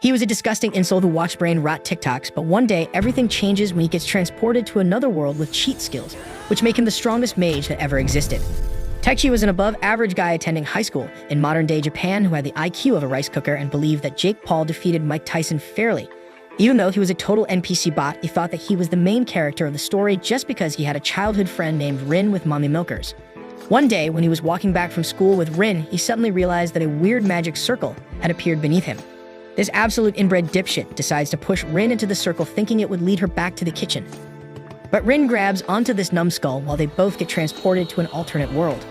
He was a disgusting insult who watched brain rot TikToks, but one day everything changes when he gets transported to another world with cheat skills, which make him the strongest mage that ever existed. Taichi was an above-average guy attending high school in modern-day Japan who had the IQ of a rice cooker and believed that Jake Paul defeated Mike Tyson fairly. Even though he was a total NPC bot, he thought that he was the main character of the story just because he had a childhood friend named Rin with mommy milkers. One day, when he was walking back from school with Rin, he suddenly realized that a weird magic circle had appeared beneath him. This absolute inbred dipshit decides to push Rin into the circle thinking it would lead her back to the kitchen. But Rin grabs onto this numbskull while they both get transported to an alternate world.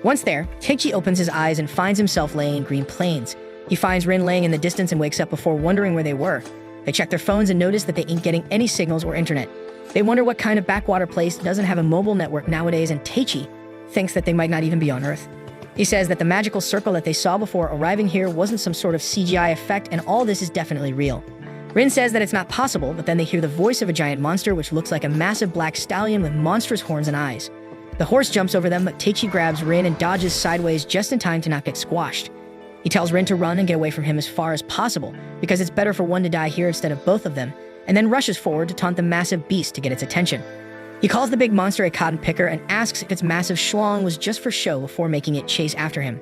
Once there, Taichi opens his eyes and finds himself laying in green plains. He finds Rin laying in the distance and wakes up before wondering where they were. They check their phones and notice that they ain't getting any signals or internet. They wonder what kind of backwater place doesn't have a mobile network nowadays, and Taichi thinks that they might not even be on Earth. He says that the magical circle that they saw before arriving here wasn't some sort of CGI effect, and all this is definitely real. Rin says that it's not possible, but then they hear the voice of a giant monster which looks like a massive black stallion with monstrous horns and eyes. The horse jumps over them, but Taichi grabs Rin and dodges sideways just in time to not get squashed. He tells Rin to run and get away from him as far as possible, because it's better for one to die here instead of both of them, and then rushes forward to taunt the massive beast to get its attention. He calls the big monster a cotton picker and asks if its massive schlong was just for show before making it chase after him.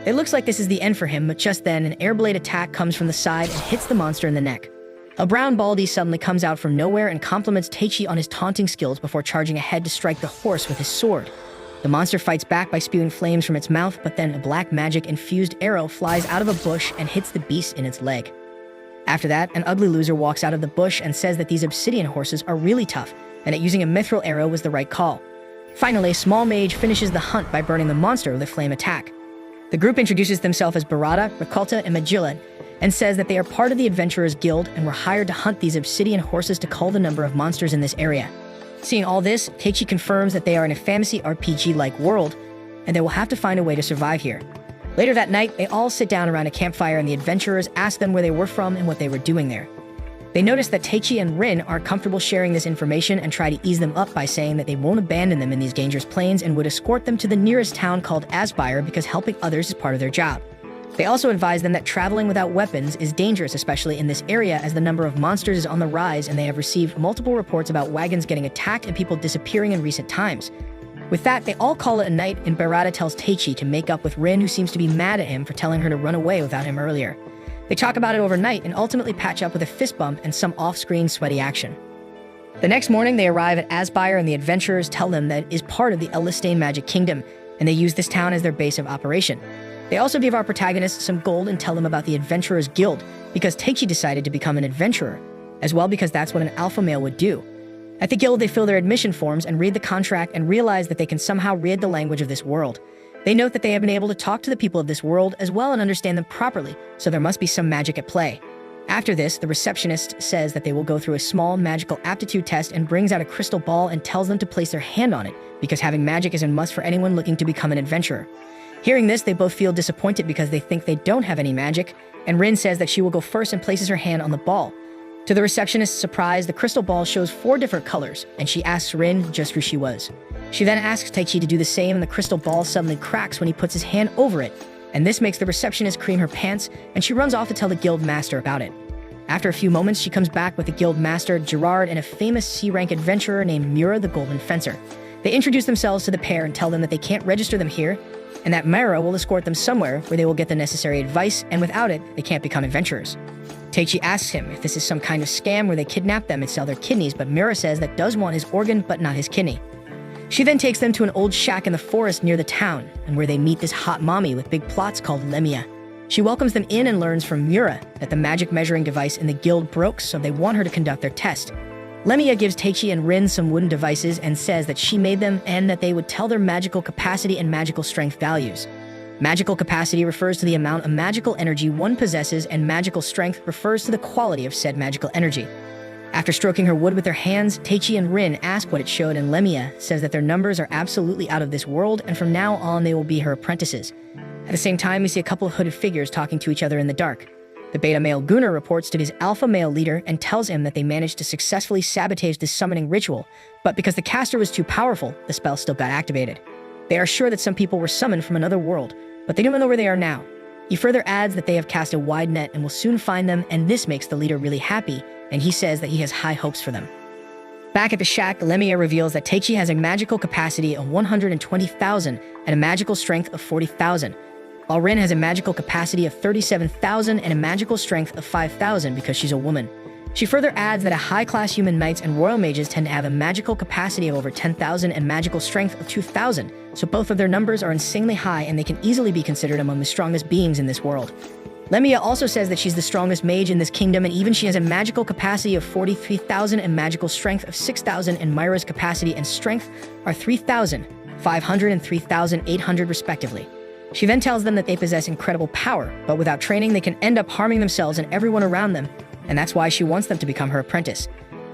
It looks like this is the end for him, but just then an air blade attack comes from the side and hits the monster in the neck. A brown baldy suddenly comes out from nowhere and compliments Taichi on his taunting skills before charging ahead to strike the horse with his sword. The monster fights back by spewing flames from its mouth, but then a black magic-infused arrow flies out of a bush and hits the beast in its leg. After that, an ugly loser walks out of the bush and says that these obsidian horses are really tough, and that using a mithril arrow was the right call. Finally, Small Mage finishes the hunt by burning the monster with a flame attack. The group introduces themselves as Barada, Ricolta, and Magilla, and says that they are part of the Adventurers Guild and were hired to hunt these obsidian horses to cull the number of monsters in this area. Seeing all this, Taichi confirms that they are in a fantasy RPG-like world, and they will have to find a way to survive here. Later that night, they all sit down around a campfire and the adventurers ask them where they were from and what they were doing there. They notice that Taichi and Rin are comfortable sharing this information and try to ease them up by saying that they won't abandon them in these dangerous plains and would escort them to the nearest town called Aspire because helping others is part of their job. They also advise them that traveling without weapons is dangerous, especially in this area, as the number of monsters is on the rise and they have received multiple reports about wagons getting attacked and people disappearing in recent times. With that, they all call it a night, and Barada tells Taichi to make up with Rin, who seems to be mad at him for telling her to run away without him earlier. They talk about it overnight and ultimately patch up with a fist bump and some off-screen sweaty action. The next morning, they arrive at Aspire and the adventurers tell them that it is part of the Elistane Magic Kingdom, and they use this town as their base of operation. They also give our protagonists some gold and tell them about the Adventurers Guild, because Taichi decided to become an adventurer, as well because that's what an alpha male would do. At the guild, they fill their admission forms and read the contract and realize that they can somehow read the language of this world. They note that they have been able to talk to the people of this world as well and understand them properly, so there must be some magic at play. After this, the receptionist says that they will go through a small magical aptitude test and brings out a crystal ball and tells them to place their hand on it, because having magic is a must for anyone looking to become an adventurer. Hearing this, they both feel disappointed because they think they don't have any magic, and Rin says that she will go first and places her hand on the ball. To the receptionist's surprise, the crystal ball shows 4 different colors, and she asks Rin just who she was. She then asks Taichi to do the same, and the crystal ball suddenly cracks when he puts his hand over it, and this makes the receptionist cream her pants, and she runs off to tell the guild master about it. After a few moments, she comes back with the guild master, Gerard, and a famous C-rank adventurer named Mura the Golden Fencer. They introduce themselves to the pair and tell them that they can't register them here, and that Mara will escort them somewhere where they will get the necessary advice, and without it, they can't become adventurers. Taichi asks him if this is some kind of scam where they kidnap them and sell their kidneys, but Mira says that does want his organ but not his kidney. She then takes them to an old shack in the forest near the town, and where they meet this hot mommy with big plots called Lemia. She welcomes them in and learns from Mura that the magic measuring device in the guild broke, so they want her to conduct their test. Lemia gives Taichi and Rin some wooden devices and says that she made them and that they would tell their magical capacity and magical strength values. Magical capacity refers to the amount of magical energy one possesses, and magical strength refers to the quality of said magical energy. After stroking her wood with their hands, Taichi and Rin ask what it showed, and Lemia says that their numbers are absolutely out of this world, and from now on they will be her apprentices. At the same time, we see a couple of hooded figures talking to each other in the dark. The beta male Gunnar reports to his alpha male leader and tells him that they managed to successfully sabotage this summoning ritual, but because the caster was too powerful, the spell still got activated. They are sure that some people were summoned from another world, but they don't know where they are now. He further adds that they have cast a wide net and will soon find them, and this makes the leader really happy, and he says that he has high hopes for them. Back at the shack, Lemia reveals that Teichi has a magical capacity of 120,000 and a magical strength of 40,000, while Rin has a magical capacity of 37,000 and a magical strength of 5,000 because she's a woman. She further adds that a high-class human knights and royal mages tend to have a magical capacity of over 10,000 and magical strength of 2,000, so both of their numbers are insanely high and they can easily be considered among the strongest beings in this world. Lemia also says that she's the strongest mage in this kingdom, and even she has a magical capacity of 43,000 and magical strength of 6,000, and Myra's capacity and strength are 3,500 and 3,800 respectively. She then tells them that they possess incredible power, but without training they can end up harming themselves and everyone around them, and that's why she wants them to become her apprentice.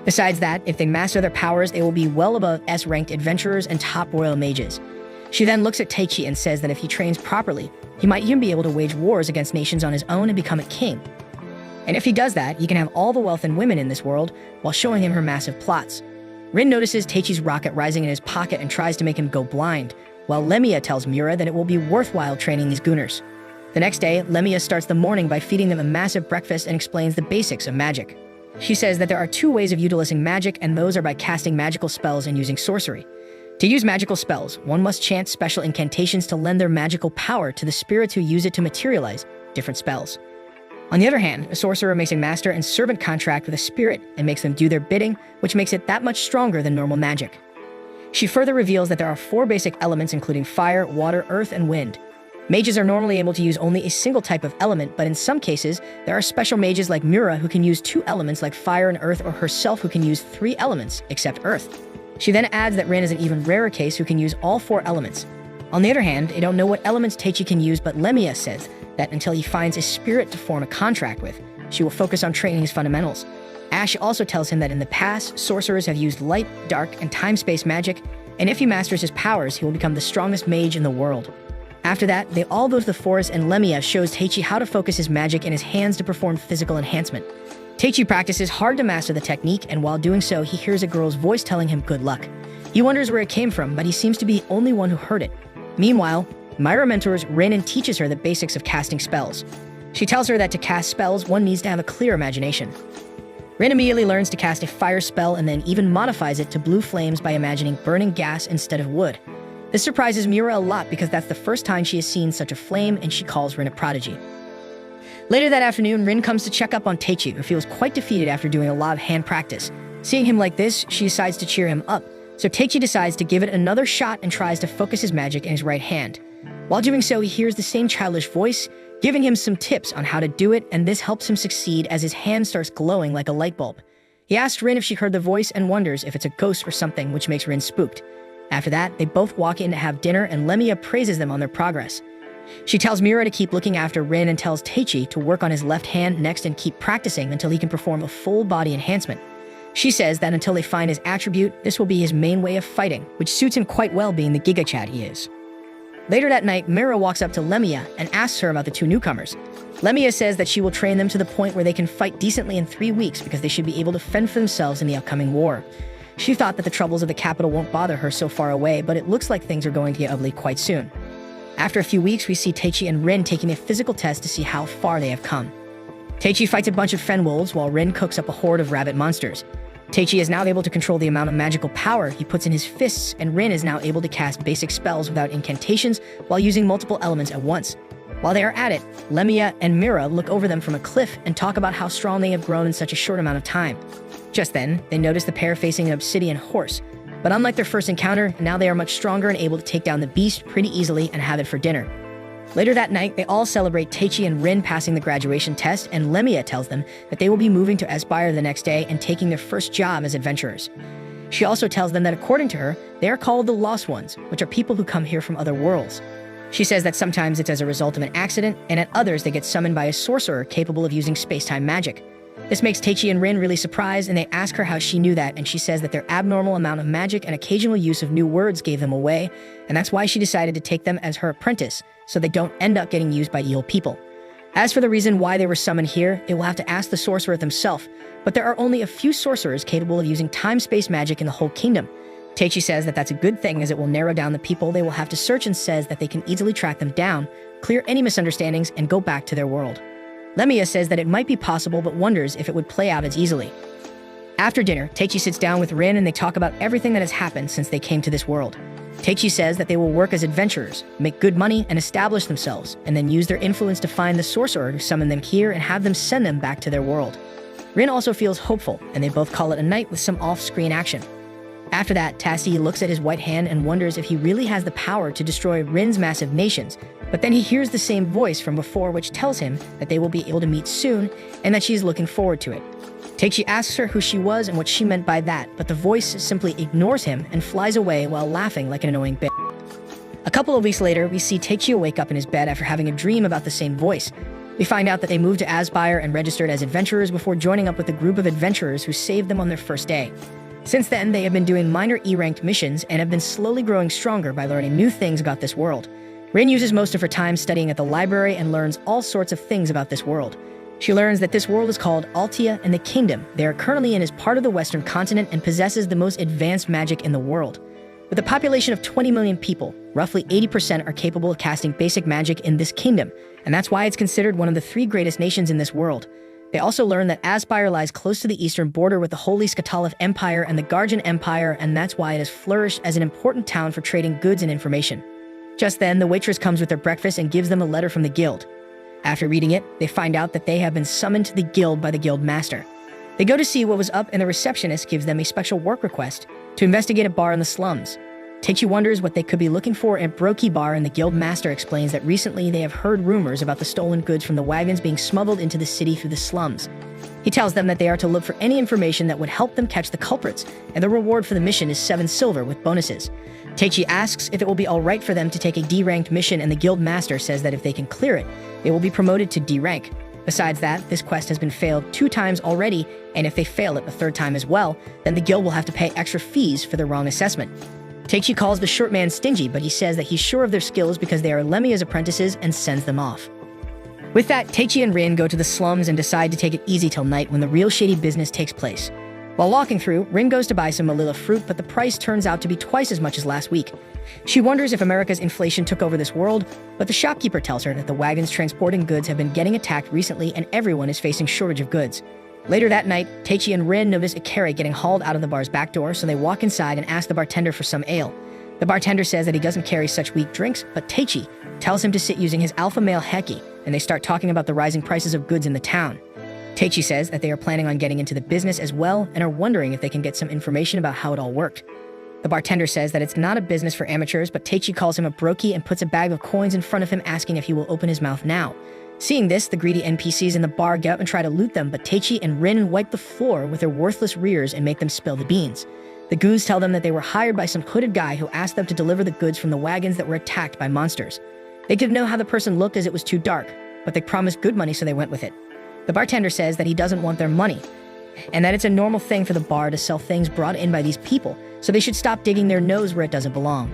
Besides that, if they master their powers, they will be well above S-ranked adventurers and top royal mages. She then looks at Teichi and says that if he trains properly, he might even be able to wage wars against nations on his own and become a king. And if he does that, he can have all the wealth and women in this world while showing him her massive plots. Rin notices Teichi's rocket rising in his pocket and tries to make him go blind, while Lemia tells Mira that it will be worthwhile training these gooners. The next day, Lemia starts the morning by feeding them a massive breakfast and explains the basics of magic. She says that there are two ways of utilizing magic, and those are by casting magical spells and using sorcery. To use magical spells, one must chant special incantations to lend their magical power to the spirits who use it to materialize different spells. On the other hand, a sorcerer makes a master and servant contract with a spirit and makes them do their bidding, which makes it that much stronger than normal magic. She further reveals that there are 4 basic elements including fire, water, earth, and wind. Mages are normally able to use only a single type of element, but in some cases, there are special mages like Mura who can use 2 elements like fire and earth, or herself who can use 3 elements, except earth. She then adds that Rin is an even rarer case who can use all 4 elements. On the other hand, they don't know what elements Teichi can use, but Lemia says that until he finds a spirit to form a contract with, she will focus on training his fundamentals. Ash also tells him that in the past, sorcerers have used light, dark, and time-space magic, and if he masters his powers, he will become the strongest mage in the world. After that, they all go to the forest, and Lemia shows Teichi how to focus his magic in his hands to perform physical enhancement. Teichi practices hard to master the technique, and while doing so, he hears a girl's voice telling him good luck. He wonders where it came from, but he seems to be the only one who heard it. Meanwhile, Myra mentors Rin and teaches her the basics of casting spells. She tells her that to cast spells, one needs to have a clear imagination. Rin immediately learns to cast a fire spell and then even modifies it to blue flames by imagining burning gas instead of wood. This surprises Mira a lot because that's the first time she has seen such a flame, and she calls Rin a prodigy. Later that afternoon, Rin comes to check up on Teichi, who feels quite defeated after doing a lot of hand practice. Seeing him like this, she decides to cheer him up, so Teichi decides to give it another shot and tries to focus his magic in his right hand. While doing so, he hears the same childish voice, giving him some tips on how to do it, and this helps him succeed as his hand starts glowing like a light bulb. He asks Rin if she heard the voice and wonders if it's a ghost or something, which makes Rin spooked. After that, they both walk in to have dinner, and Lemia praises them on their progress. She tells Mira to keep looking after Rin and tells Teichi to work on his left hand next and keep practicing until he can perform a full body enhancement. She says that until they find his attribute, this will be his main way of fighting, which suits him quite well being the Giga Chad he is. Later that night, Mira walks up to Lemia and asks her about the 2 newcomers. Lemia says that she will train them to the point where they can fight decently in 3 weeks because they should be able to fend for themselves in the upcoming war. She thought that the troubles of the capital won't bother her so far away, but it looks like things are going to get ugly quite soon. After a few weeks, we see Teichi and Rin taking a physical test to see how far they have come. Teichi fights a bunch of fen wolves while Rin cooks up a horde of rabbit monsters. Teichi is now able to control the amount of magical power he puts in his fists, and Rin is now able to cast basic spells without incantations while using multiple elements at once. While they are at it, Lemia and Mira look over them from a cliff and talk about how strong they have grown in such a short amount of time. Just then, they notice the pair facing an obsidian horse. But unlike their first encounter, now they are much stronger and able to take down the beast pretty easily and have it for dinner. Later that night, they all celebrate Teichi and Rin passing the graduation test, and Lemia tells them that they will be moving to Espire the next day and taking their first job as adventurers. She also tells them that according to her, they are called the Lost Ones, which are people who come here from other worlds. She says that sometimes it's as a result of an accident, and at others they get summoned by a sorcerer capable of using space-time magic. This makes Teichi and Rin really surprised, and they ask her how she knew that, and she says that their abnormal amount of magic and occasional use of new words gave them away, and that's why she decided to take them as her apprentice, so they don't end up getting used by evil people. As for the reason why they were summoned here, they will have to ask the sorcerer himself, but there are only a few sorcerers capable of using time-space magic in the whole kingdom. Teichi says that that's a good thing as it will narrow down the people they will have to search, and says that they can easily track them down, clear any misunderstandings, and go back to their world. Lemia says that it might be possible but wonders if it would play out as easily. After dinner, Teichi sits down with Rin and they talk about everything that has happened since they came to this world. Teichi says that they will work as adventurers, make good money, and establish themselves, and then use their influence to find the sorcerer who summoned them here and have them send them back to their world. Rin also feels hopeful, and they both call it a night with some off-screen action. After that, Tassi looks at his white hand and wonders if he really has the power to destroy Rin's massive nations, but then he hears the same voice from before which tells him that they will be able to meet soon and that she is looking forward to it. Teichi asks her who she was and what she meant by that, but the voice simply ignores him and flies away while laughing like an annoying bitch. A couple of weeks later, we see Teichi wake up in his bed after having a dream about the same voice. We find out that they moved to Aspire and registered as adventurers before joining up with a group of adventurers who saved them on their first day. Since then, they have been doing minor E-ranked missions and have been slowly growing stronger by learning new things about this world. Rin uses most of her time studying at the library and learns all sorts of things about this world. She learns that this world is called Altia, and the kingdom they are currently in is part of the Western continent and possesses the most advanced magic in the world. With a population of 20 million people, roughly 80% are capable of casting basic magic in this kingdom, and that's why it's considered one of the 3 greatest nations in this world. They also learn that Aspire lies close to the eastern border with the Holy Skatalith Empire and the Guardian Empire, and that's why it has flourished as an important town for trading goods and information. Just then, the waitress comes with their breakfast and gives them a letter from the guild. After reading it, they find out that they have been summoned to the guild by the guild master. They go to see what was up, and the receptionist gives them a special work request to investigate a bar in the slums. Teichi wonders what they could be looking for at Brokey Bar, and the guild master explains that recently they have heard rumors about the stolen goods from the wagons being smuggled into the city through the slums. He tells them that they are to look for any information that would help them catch the culprits, and the reward for the mission is 7 silver with bonuses. Teichi asks if it will be alright for them to take a D-ranked mission, and the guild master says that if they can clear it, they will be promoted to D rank. Besides that, this quest has been failed 2 times already, and if they fail it the 3rd time as well, then the guild will have to pay extra fees for the wrong assessment. Teichi calls the short man stingy, but he says that he's sure of their skills because they are Lemia's apprentices and sends them off. With that, Teichi and Rin go to the slums and decide to take it easy till night when the real shady business takes place. While walking through, Rin goes to buy some Malilla fruit, but the price turns out to be twice as much as last week. She wonders if America's inflation took over this world, but the shopkeeper tells her that the wagons transporting goods have been getting attacked recently and everyone is facing shortage of goods. Later that night, Teichi and Rin notice a carry getting hauled out of the bar's back door, so they walk inside and ask the bartender for some ale. The bartender says that he doesn't carry such weak drinks, but Teichi tells him to sit using his alpha male heki, and they start talking about the rising prices of goods in the town. Teichi says that they are planning on getting into the business as well and are wondering if they can get some information about how it all worked. The bartender says that it's not a business for amateurs, but Teichi calls him a brokey and puts a bag of coins in front of him, asking if he will open his mouth now. Seeing this, the greedy NPCs in the bar get up and try to loot them, but Teichi and Rin wipe the floor with their worthless rears and make them spill the beans. The goons tell them that they were hired by some hooded guy who asked them to deliver the goods from the wagons that were attacked by monsters. They didn't know how the person looked as it was too dark, but they promised good money, so they went with it. The bartender says that he doesn't want their money, and that it's a normal thing for the bar to sell things brought in by these people, so they should stop digging their nose where it doesn't belong.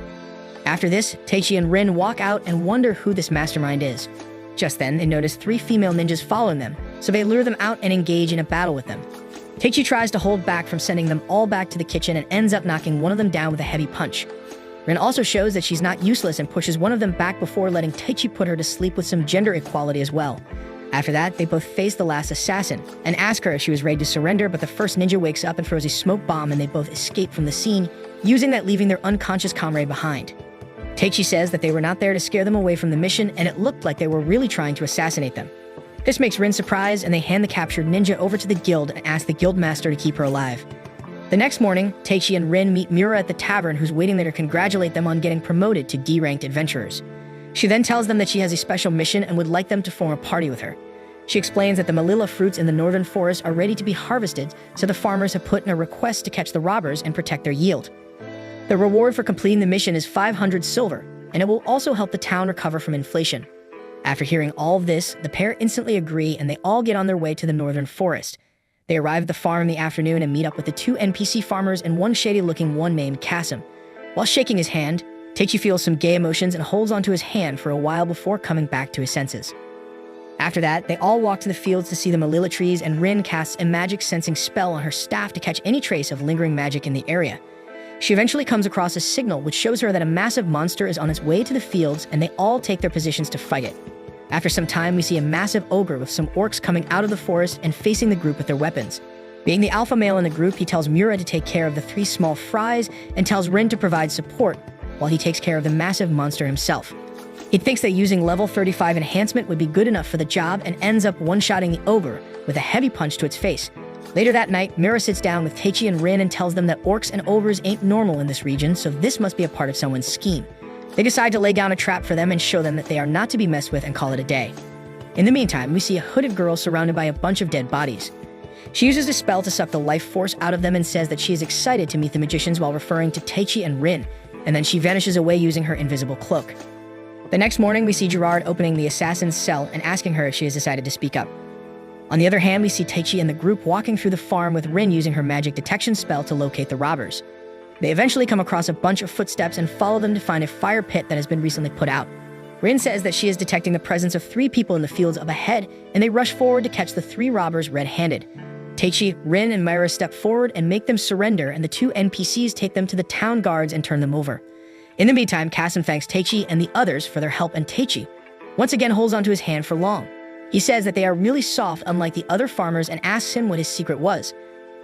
After this, Teichi and Rin walk out and wonder who this mastermind is. Just then, they notice 3 female ninjas following them, so they lure them out and engage in a battle with them. Teichi tries to hold back from sending them all back to the kitchen and ends up knocking one of them down with a heavy punch. Rin also shows that she's not useless and pushes one of them back before letting Teichi put her to sleep with some gender equality as well. After that, they both face the last assassin and ask her if she was ready to surrender, but the first ninja wakes up and throws a smoke bomb and they both escape from the scene, using that leaving their unconscious comrade behind. Teichi says that they were not there to scare them away from the mission, and it looked like they were really trying to assassinate them. This makes Rin surprised, and they hand the captured ninja over to the guild and ask the guild master to keep her alive. The next morning, Teichi and Rin meet Mura at the tavern, who's waiting there to congratulate them on getting promoted to D-ranked adventurers. She then tells them that she has a special mission and would like them to form a party with her. She explains that the Malilla fruits in the northern forest are ready to be harvested, so the farmers have put in a request to catch the robbers and protect their yield. The reward for completing the mission is 500 silver, and it will also help the town recover from inflation. After hearing all of this, the pair instantly agree and they all get on their way to the northern forest. They arrive at the farm in the afternoon and meet up with the 2 NPC farmers and one shady-looking one named Kasim. While shaking his hand, Teichi feels some gay emotions and holds onto his hand for a while before coming back to his senses. After that, they all walk to the fields to see the Malilla trees, and Rin casts a magic sensing spell on her staff to catch any trace of lingering magic in the area. She eventually comes across a signal which shows her that a massive monster is on its way to the fields, and they all take their positions to fight it. After some time, we see a massive ogre with some orcs coming out of the forest and facing the group with their weapons. Being the alpha male in the group, he tells Mura to take care of the 3 small fries and tells Rin to provide support while he takes care of the massive monster himself. He thinks that using level 35 enhancement would be good enough for the job and ends up one-shotting the ogre with a heavy punch to its face. Later that night, Mura sits down with Teichi and Rin and tells them that orcs and ogres ain't normal in this region, so this must be a part of someone's scheme. They decide to lay down a trap for them and show them that they are not to be messed with and call it a day. In the meantime, we see a hooded girl surrounded by a bunch of dead bodies. She uses a spell to suck the life force out of them and says that she is excited to meet the magicians while referring to Teichi and Rin, and then she vanishes away using her invisible cloak. The next morning, we see Gerard opening the assassin's cell and asking her if she has decided to speak up. On the other hand, we see Teichi and the group walking through the farm with Rin using her magic detection spell to locate the robbers. They eventually come across a bunch of footsteps and follow them to find a fire pit that has been recently put out. Rin says that she is detecting the presence of 3 people in the fields up ahead, and they rush forward to catch the 3 robbers red-handed. Teichi, Rin, and Myra step forward and make them surrender, and the 2 NPCs take them to the town guards and turn them over. In the meantime, Kasim thanks Teichi and the others for their help, and Teichi once again holds onto his hand for long. He says that they are really soft unlike the other farmers and asks him what his secret was.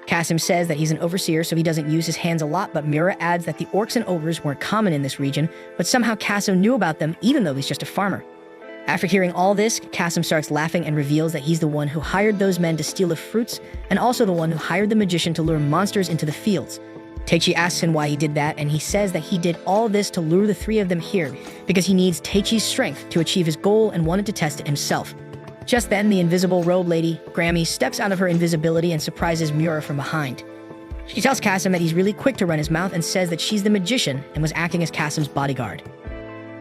Kasim says that he's an overseer, so he doesn't use his hands a lot, but Mura adds that the orcs and ogres weren't common in this region, but somehow Kasim knew about them even though he's just a farmer. After hearing all this, Kasim starts laughing and reveals that he's the one who hired those men to steal the fruits and also the one who hired the magician to lure monsters into the fields. Teichi asks him why he did that, and he says that he did all this to lure the 3 of them here because he needs Teichi's strength to achieve his goal and wanted to test it himself. Just then, the invisible robe lady, Grammy, steps out of her invisibility and surprises Mura from behind. She tells Kasim that he's really quick to run his mouth and says that she's the magician and was acting as Kasim's bodyguard.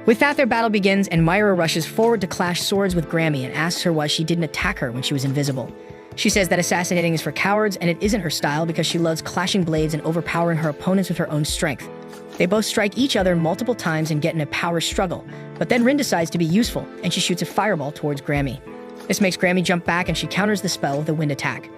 With that, their battle begins, and Myra rushes forward to clash swords with Grammy and asks her why she didn't attack her when she was invisible. She says that assassinating is for cowards, and it isn't her style because she loves clashing blades and overpowering her opponents with her own strength. They both strike each other multiple times and get in a power struggle, but then Rin decides to be useful, and she shoots a fireball towards Grammy. This makes Grammy jump back, and she counters the spell with a wind attack.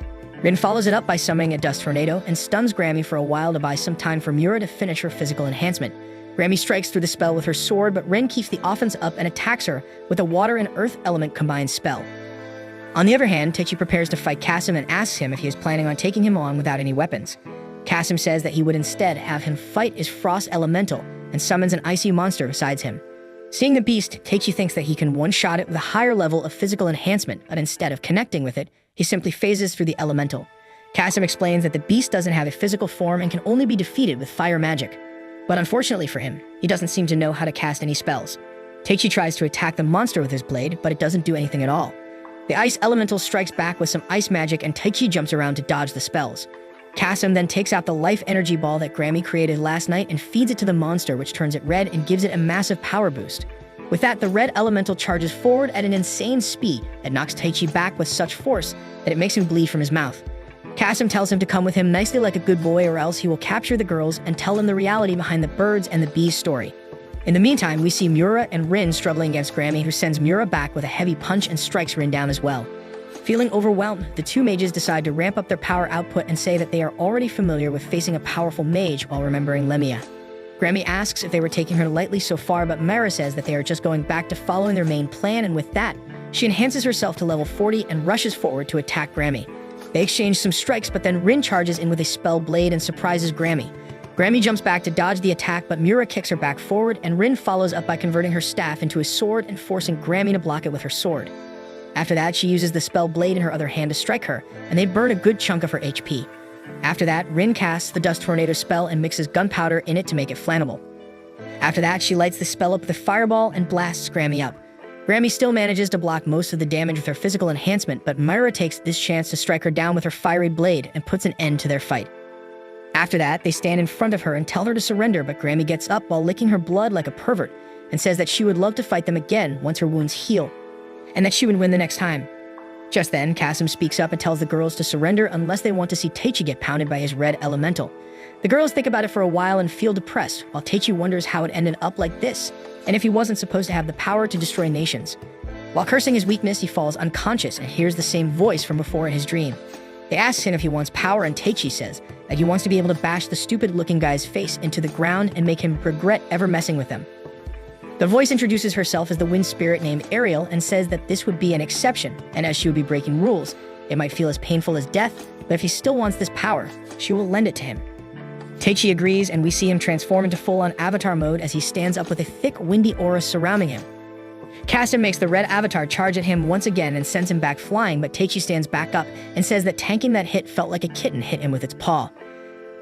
Rin follows it up by summoning a dust tornado and stuns Grammy for a while to buy some time for Mura to finish her physical enhancement. Grammy strikes through the spell with her sword, but Rin keeps the offense up and attacks her with a water and earth element combined spell. On the other hand, Teichi prepares to fight Kasim and asks him if he is planning on taking him on without any weapons. Kasim says that he would instead have him fight his frost elemental and summons an icy monster besides him. Seeing the beast, Teichi thinks that he can one-shot it with a higher level of physical enhancement, but instead of connecting with it, he simply phases through the elemental. Kasim explains that the beast doesn't have a physical form and can only be defeated with fire magic. But unfortunately for him, he doesn't seem to know how to cast any spells. Teichi tries to attack the monster with his blade, but it doesn't do anything at all. The ice elemental strikes back with some ice magic, and Teichi jumps around to dodge the spells. Kasim then takes out the life energy ball that Grammy created last night and feeds it to the monster, which turns it red and gives it a massive power boost. With that, the red elemental charges forward at an insane speed that knocks Teichi back with such force that it makes him bleed from his mouth. Kasim tells him to come with him nicely like a good boy, or else he will capture the girls and tell them the reality behind the birds and the bees story. In the meantime, we see Mura and Rin struggling against Grammy, who sends Mura back with a heavy punch and strikes Rin down as well. Feeling overwhelmed, the 2 mages decide to ramp up their power output and say that they are already familiar with facing a powerful mage while remembering Lemia. Grammy asks if they were taking her lightly so far, but Myra says that they are just going back to following their main plan, and with that, she enhances herself to level 40 and rushes forward to attack Grammy. They exchange some strikes, but then Rin charges in with a spell blade and surprises Grammy. Grammy jumps back to dodge the attack, but Mura kicks her back forward, and Rin follows up by converting her staff into a sword and forcing Grammy to block it with her sword. After that, she uses the spell blade in her other hand to strike her, and they burn a good chunk of her HP. After that, Rin casts the dust tornado spell and mixes gunpowder in it to make it flammable. After that, she lights the spell up with a fireball and blasts Grammy up. Grammy still manages to block most of the damage with her physical enhancement, but Myra takes this chance to strike her down with her fiery blade and puts an end to their fight. After that, they stand in front of her and tell her to surrender, but Grammy gets up while licking her blood like a pervert and says that she would love to fight them again once her wounds heal, and that she would win the next time. Just then, Kasim speaks up and tells the girls to surrender unless they want to see Teichi get pounded by his red elemental. The girls think about it for a while and feel depressed, while Teichi wonders how it ended up like this, and if he wasn't supposed to have the power to destroy nations. While cursing his weakness, he falls unconscious and hears the same voice from before in his dream. They ask him if he wants power, and Teichi says that he wants to be able to bash the stupid-looking guy's face into the ground and make him regret ever messing with them. The voice introduces herself as the wind spirit named Ariel and says that this would be an exception, and as she would be breaking rules, it might feel as painful as death, but if he still wants this power, she will lend it to him. Teichi agrees, and we see him transform into full-on avatar mode as he stands up with a thick, windy aura surrounding him. Kasim makes the red avatar charge at him once again and sends him back flying, but Teichi stands back up and says that tanking that hit felt like a kitten hit him with its paw.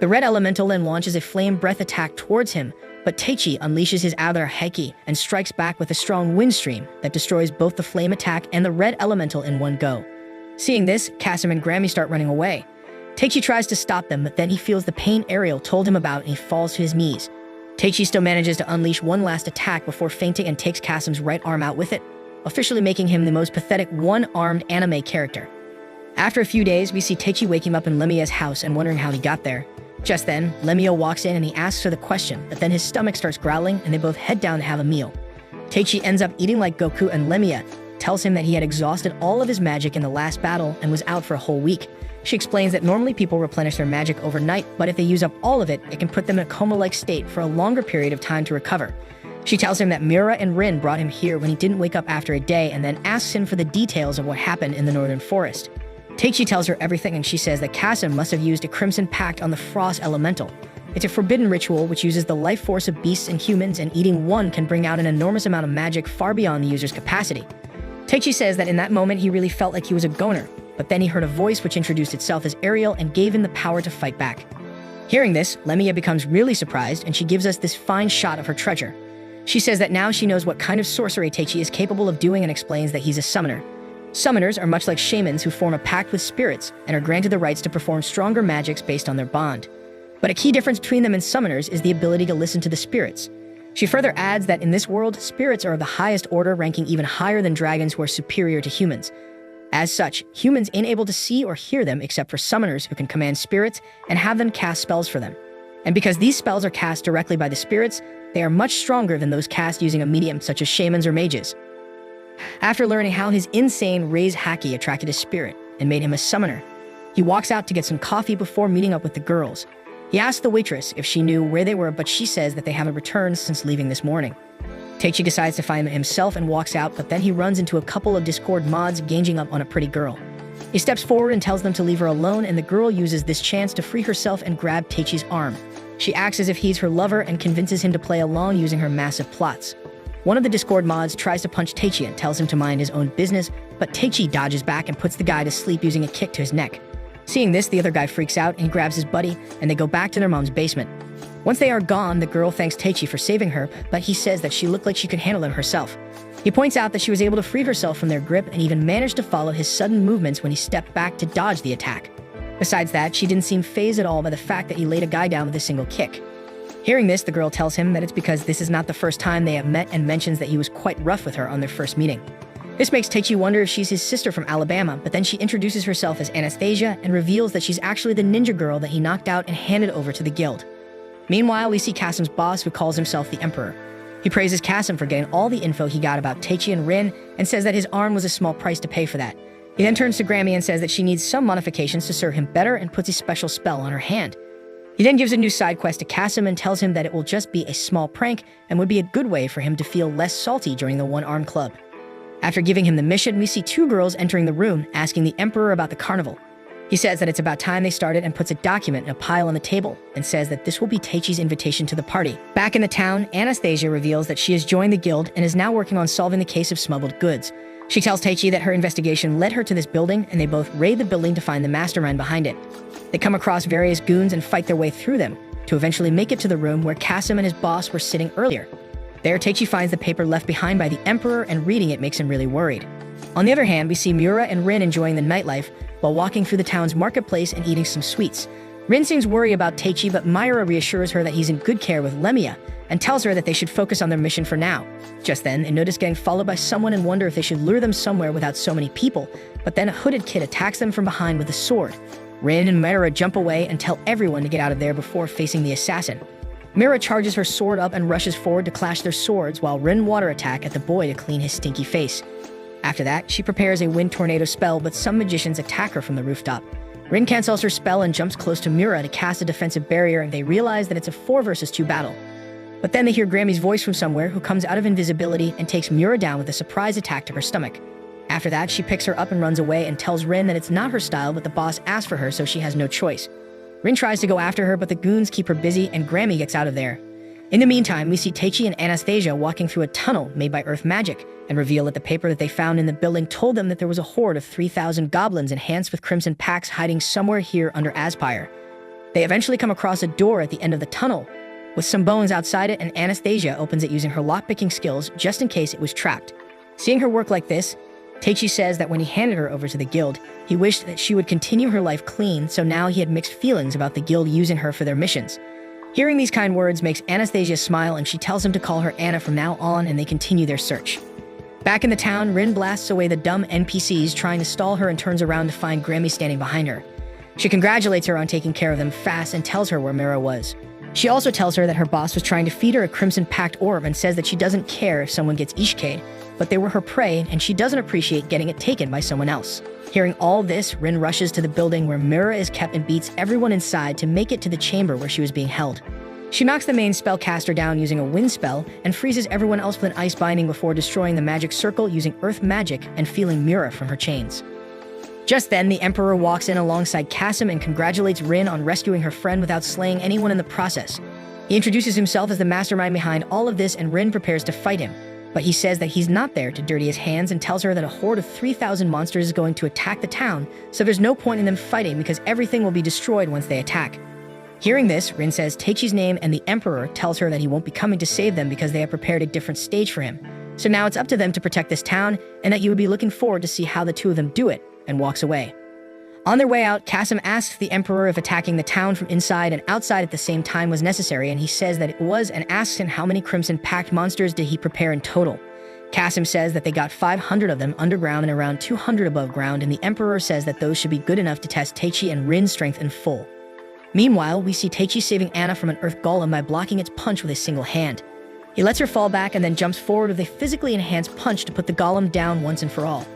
The red elemental then launches a flame breath attack towards him, but Teichi unleashes his avatar Heki and strikes back with a strong wind stream that destroys both the flame attack and the red elemental in one go. Seeing this, Kasim and Grammy start running away. Teichi tries to stop them, but then he feels the pain Ariel told him about and he falls to his knees. Teichi still manages to unleash one last attack before fainting and takes Kasim's right arm out with it, officially making him the most pathetic one-armed anime character. After a few days, we see Teichi waking up in Lemia's house and wondering how he got there. Just then, Lemia walks in and he asks her the question, but then his stomach starts growling and they both head down to have a meal. Teichi ends up eating like Goku, and Lemia tells him that he had exhausted all of his magic in the last battle and was out for a whole week. She explains that normally people replenish their magic overnight, but if they use up all of it, it can put them in a coma-like state for a longer period of time to recover. She tells him that Mira and Rin brought him here when he didn't wake up after a day, and then asks him for the details of what happened in the northern forest. Teichi tells her everything, and she says that Kasim must have used a Crimson Pact on the Frost Elemental. It's a forbidden ritual which uses the life force of beasts and humans, and eating one can bring out an enormous amount of magic far beyond the user's capacity. Teichi says that in that moment he really felt like he was a goner, but then he heard a voice which introduced itself as Ariel and gave him the power to fight back. Hearing this, Lemia becomes really surprised, and she gives us this fine shot of her treasure. She says that now she knows what kind of sorcery Teichi is capable of doing and explains that he's a summoner. Summoners are much like shamans who form a pact with spirits and are granted the rights to perform stronger magics based on their bond. But a key difference between them and summoners is the ability to listen to the spirits. She further adds that in this world, spirits are of the highest order, ranking even higher than dragons who are superior to humans. As such, humans ain't able to see or hear them except for summoners who can command spirits and have them cast spells for them. And because these spells are cast directly by the spirits, they are much stronger than those cast using a medium such as shamans or mages. After learning how his insane raise haki attracted a spirit and made him a summoner, he walks out to get some coffee before meeting up with the girls. He asks the waitress if she knew where they were, but she says that they haven't returned since leaving this morning. Teichi decides to find them himself and walks out, but then he runs into a couple of Discord mods ganging up on a pretty girl. He steps forward and tells them to leave her alone, and the girl uses this chance to free herself and grab Teichi's arm. She acts as if he's her lover and convinces him to play along using her massive plots. One of the Discord mods tries to punch Teichi and tells him to mind his own business, but Teichi dodges back and puts the guy to sleep using a kick to his neck. Seeing this, the other guy freaks out and grabs his buddy, and they go back to their mom's basement. Once they are gone, the girl thanks Teichi for saving her, but he says that she looked like she could handle them herself. He points out that she was able to free herself from their grip and even managed to follow his sudden movements when he stepped back to dodge the attack. Besides that, she didn't seem fazed at all by the fact that he laid a guy down with a single kick. Hearing this, the girl tells him that it's because this is not the first time they have met and mentions that he was quite rough with her on their first meeting. This makes Teichi wonder if she's his sister from Alabama, but then she introduces herself as Anastasia and reveals that she's actually the ninja girl that he knocked out and handed over to the guild. Meanwhile, we see Kasim's boss, who calls himself the Emperor. He praises Kasim for getting all the info he got about Teichi and Rin and says that his arm was a small price to pay for that. He then turns to Grammy and says that she needs some modifications to serve him better and puts a special spell on her hand. He then gives a new side quest to Kasim and tells him that it will just be a small prank and would be a good way for him to feel less salty during the one-arm club. After giving him the mission, we see two girls entering the room asking the Emperor about the carnival. He says that it's about time they started and puts a document in a pile on the table and says that this will be Teichi's invitation to the party. Back in the town, Anastasia reveals that she has joined the guild and is now working on solving the case of smuggled goods. She tells Teichi that her investigation led her to this building, and they both raid the building to find the mastermind behind it. They come across various goons and fight their way through them to eventually make it to the room where Kasim and his boss were sitting earlier. There, Teichi finds the paper left behind by the Emperor, and reading it makes him really worried. On the other hand, we see Mura and Rin enjoying the nightlife while walking through the town's marketplace and eating some sweets. Rin seems worried about Teichi, but Myra reassures her that he's in good care with Lemia and tells her that they should focus on their mission for now. Just then, they notice getting followed by someone and wonder if they should lure them somewhere without so many people, but then a hooded kid attacks them from behind with a sword. Rin and Myra jump away and tell everyone to get out of there before facing the assassin. Mira charges her sword up and rushes forward to clash their swords while Rin water attack at the boy to clean his stinky face. After that, she prepares a wind tornado spell, but some magicians attack her from the rooftop. Rin cancels her spell and jumps close to Mura to cast a defensive barrier, and they realize that it's a 4 versus 2 battle. But then they hear Grammy's voice from somewhere, who comes out of invisibility and takes Mura down with a surprise attack to her stomach. After that, she picks her up and runs away and tells Rin that it's not her style, but the boss asked for her, so she has no choice. Rin tries to go after her, but the goons keep her busy and Grammy gets out of there. In the meantime, we see Teichi and Anastasia walking through a tunnel made by earth magic and reveal that the paper that they found in the building told them that there was a horde of 3,000 goblins enhanced with crimson packs hiding somewhere here under Aspire. They eventually come across a door at the end of the tunnel, with some bones outside it, and Anastasia opens it using her lockpicking skills just in case it was trapped. Seeing her work like this, Teichi says that when he handed her over to the guild, he wished that she would continue her life clean, so now he had mixed feelings about the guild using her for their missions. Hearing these kind words makes Anastasia smile, and she tells him to call her Anna from now on, and they continue their search. Back in the town, Rin blasts away the dumb NPCs trying to stall her and turns around to find Grammy standing behind her. She congratulates her on taking care of them fast and tells her where Mira was. She also tells her that her boss was trying to feed her a crimson packed orb and says that she doesn't care if someone gets Ishikade, but they were her prey and she doesn't appreciate getting it taken by someone else. Hearing all this, Rin rushes to the building where Mira is kept and beats everyone inside to make it to the chamber where she was being held. She knocks the main spellcaster down using a wind spell and freezes everyone else with an ice binding before destroying the magic circle using earth magic and feeling Mira from her chains. Just then, the Emperor walks in alongside Kasim and congratulates Rin on rescuing her friend without slaying anyone in the process. He introduces himself as the mastermind behind all of this, and Rin prepares to fight him. But he says that he's not there to dirty his hands and tells her that a horde of 3,000 monsters is going to attack the town, so there's no point in them fighting because everything will be destroyed once they attack. Hearing this, Rin says Teichi's name, and the Emperor tells her that he won't be coming to save them because they have prepared a different stage for him. So now it's up to them to protect this town, and that you would be looking forward to see how the two of them do it, and walks away. On their way out, Kasim asks the Emperor if attacking the town from inside and outside at the same time was necessary, and he says that it was, and asks him how many crimson-packed monsters did he prepare in total. Kasim says that they got 500 of them underground and around 200 above ground, and the Emperor says that those should be good enough to test Teichi and Rin's strength in full. Meanwhile, we see Teichi saving Anna from an earth golem by blocking its punch with a single hand. He lets her fall back and then jumps forward with a physically enhanced punch to put the golem down once and for all.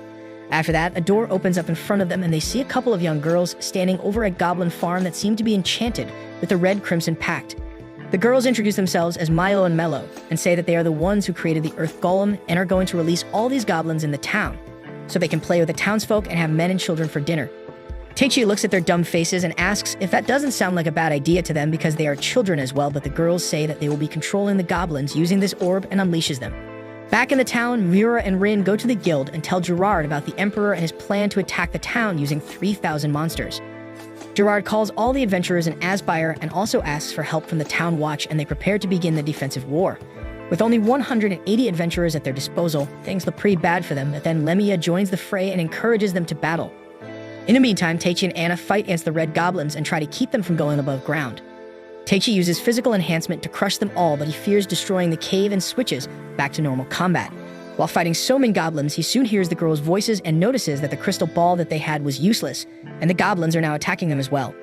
After that, a door opens up in front of them and they see a couple of young girls standing over a goblin farm that seem to be enchanted with the red crimson pact. The girls introduce themselves as Milo and Mello and say that they are the ones who created the earth golem and are going to release all these goblins in the town so they can play with the townsfolk and have men and children for dinner. Teichi looks at their dumb faces and asks if that doesn't sound like a bad idea to them because they are children as well, but the girls say that they will be controlling the goblins using this orb and unleashes them. Back in the town, Mura and Rin go to the guild and tell Gerard about the Emperor and his plan to attack the town using 3,000 monsters. Gerard calls all the adventurers in Aspire and also asks for help from the town watch, and they prepare to begin the defensive war. With only 180 adventurers at their disposal, things look pretty bad for them, but then Lemia joins the fray and encourages them to battle. In the meantime, Teichi and Anna fight against the red goblins and try to keep them from going above ground. Teichi uses physical enhancement to crush them all, but he fears destroying the cave and switches back to normal combat. While fighting so many goblins, he soon hears the girls' voices and notices that the crystal ball that they had was useless, and the goblins are now attacking them as well.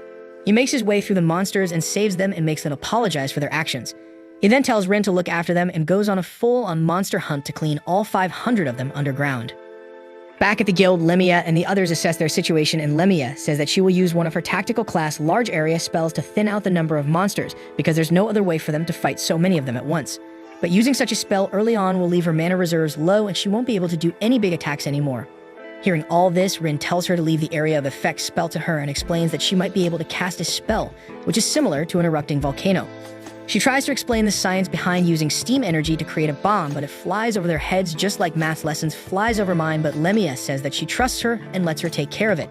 He makes his way through the monsters and saves them and makes them apologize for their actions. He then tells Rin to look after them and goes on a full-on monster hunt to clean all 500 of them underground. Back at the guild, Lemia and the others assess their situation, and Lemia says that she will use one of her tactical class large area spells to thin out the number of monsters because there's no other way for them to fight so many of them at once. But using such a spell early on will leave her mana reserves low and she won't be able to do any big attacks anymore. Hearing all this, Rin tells her to leave the area of effect spell to her and explains that she might be able to cast a spell, which is similar to an erupting volcano. She tries to explain the science behind using steam energy to create a bomb, but it flies over their heads just like math lessons flies over mine, but Lemia says that she trusts her and lets her take care of it.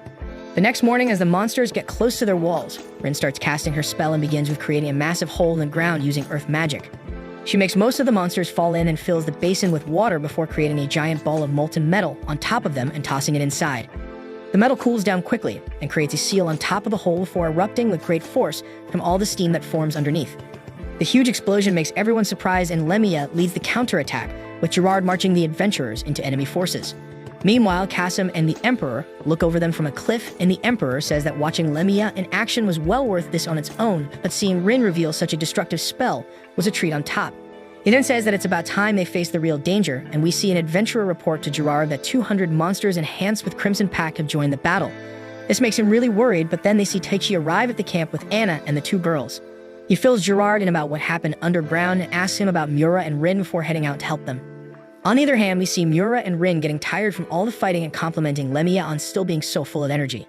The next morning, as the monsters get close to their walls, Rin starts casting her spell and begins with creating a massive hole in the ground using earth magic. She makes most of the monsters fall in and fills the basin with water before creating a giant ball of molten metal on top of them and tossing it inside. The metal cools down quickly and creates a seal on top of the hole before erupting with great force from all the steam that forms underneath. The huge explosion makes everyone surprised, and Lemia leads the counterattack, with Gerard marching the adventurers into enemy forces. Meanwhile, Kasim and the Emperor look over them from a cliff, and the Emperor says that watching Lemia in action was well worth this on its own, but seeing Rin reveal such a destructive spell was a treat on top. He then says that it's about time they face the real danger, and we see an adventurer report to Gerard that 200 monsters enhanced with Crimson Pact have joined the battle. This makes him really worried, but then they see Taichi arrive at the camp with Anna and the two girls. He fills Gerard in about what happened underground and asks him about Miura and Rin before heading out to help them. On the other hand, we see Miura and Rin getting tired from all the fighting and complimenting Lemia on still being so full of energy.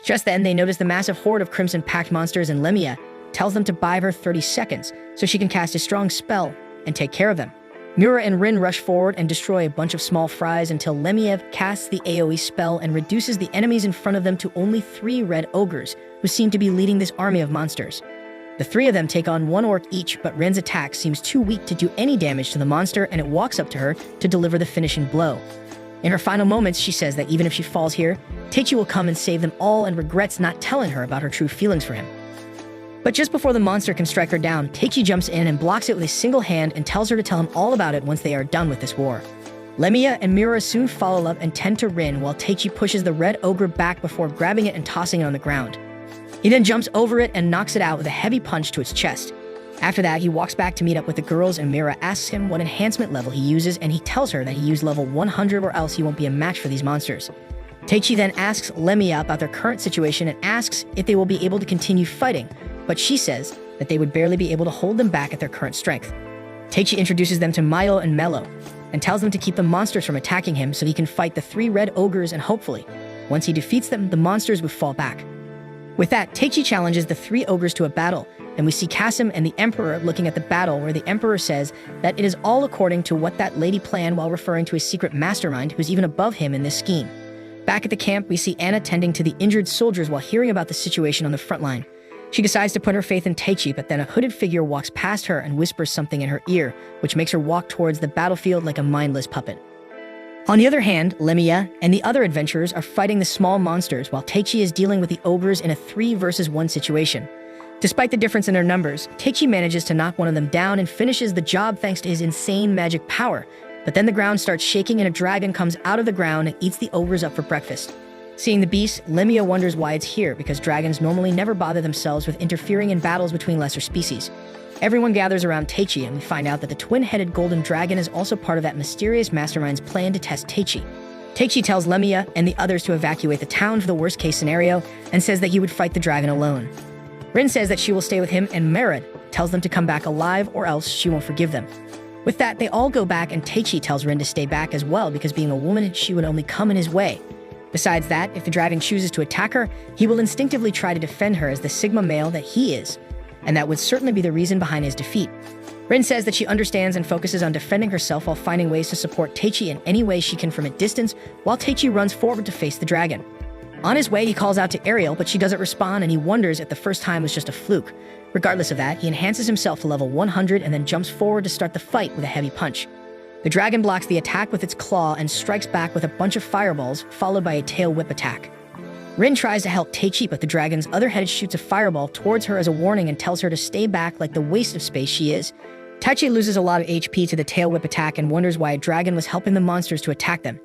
Just then, they notice the massive horde of Crimson Pact monsters, and Lemia tells them to buy her 30 seconds so she can cast a strong spell and take care of them. Miura and Rin rush forward and destroy a bunch of small fries until Lemiev casts the AoE spell and reduces the enemies in front of them to only 3 red ogres, who seem to be leading this army of monsters. The 3 of them take on 1 orc each, but Rin's attack seems too weak to do any damage to the monster, and it walks up to her to deliver the finishing blow. In her final moments, she says that even if she falls here, Taichi will come and save them all, and regrets not telling her about her true feelings for him. But just before the monster can strike her down, Taichi jumps in and blocks it with a single hand and tells her to tell him all about it once they are done with this war. Lemia and Miura soon follow up and tend to Rin, while Taichi pushes the red ogre back before grabbing it and tossing it on the ground. He then jumps over it and knocks it out with a heavy punch to its chest. After that, he walks back to meet up with the girls, and Miura asks him what enhancement level he uses, and he tells her that he used level 100 or else he won't be a match for these monsters. Taichi then asks Lemia about their current situation and asks if they will be able to continue fighting, but she says that they would barely be able to hold them back at their current strength. Taichi introduces them to Milo and Mello, and tells them to keep the monsters from attacking him so he can fight the 3 red ogres, and hopefully, once he defeats them, the monsters would fall back. With that, Taichi challenges the 3 ogres to a battle, and we see Kasim and the Emperor looking at the battle, where the Emperor says that it is all according to what that lady planned, while referring to a secret mastermind who's even above him in this scheme. Back at the camp, we see Anna tending to the injured soldiers while hearing about the situation on the front line. She decides to put her faith in Taichi, but then a hooded figure walks past her and whispers something in her ear, which makes her walk towards the battlefield like a mindless puppet. On the other hand, Lemia and the other adventurers are fighting the small monsters, while Taichi is dealing with the ogres in a 3 versus 1 situation. Despite the difference in their numbers, Taichi manages to knock one of them down and finishes the job thanks to his insane magic power, but then the ground starts shaking and a dragon comes out of the ground and eats the ogres up for breakfast. Seeing the beast, Lemia wonders why it's here, because dragons normally never bother themselves with interfering in battles between lesser species. Everyone gathers around Taichi, and we find out that the twin-headed golden dragon is also part of that mysterious mastermind's plan to test Taichi. Taichi tells Lemia and the others to evacuate the town for the worst-case scenario, and says that he would fight the dragon alone. Rin says that she will stay with him, and Merad tells them to come back alive or else she won't forgive them. With that, they all go back, and Taichi tells Rin to stay back as well, because being a woman, she would only come in his way. Besides that, if the dragon chooses to attack her, he will instinctively try to defend her as the Sigma male that he is, and that would certainly be the reason behind his defeat. Rin says that she understands and focuses on defending herself while finding ways to support Taichi in any way she can from a distance, while Taichi runs forward to face the dragon. On his way, he calls out to Ariel, but she doesn't respond, and he wonders if the first time was just a fluke. Regardless of that, he enhances himself to level 100 and then jumps forward to start the fight with a heavy punch. The dragon blocks the attack with its claw and strikes back with a bunch of fireballs, followed by a tail whip attack. Rin tries to help Taichi, but the dragon's other head shoots a fireball towards her as a warning and tells her to stay back like the waste of space she is. Taichi loses a lot of HP to the tail whip attack and wonders why a dragon was helping the monsters to attack them.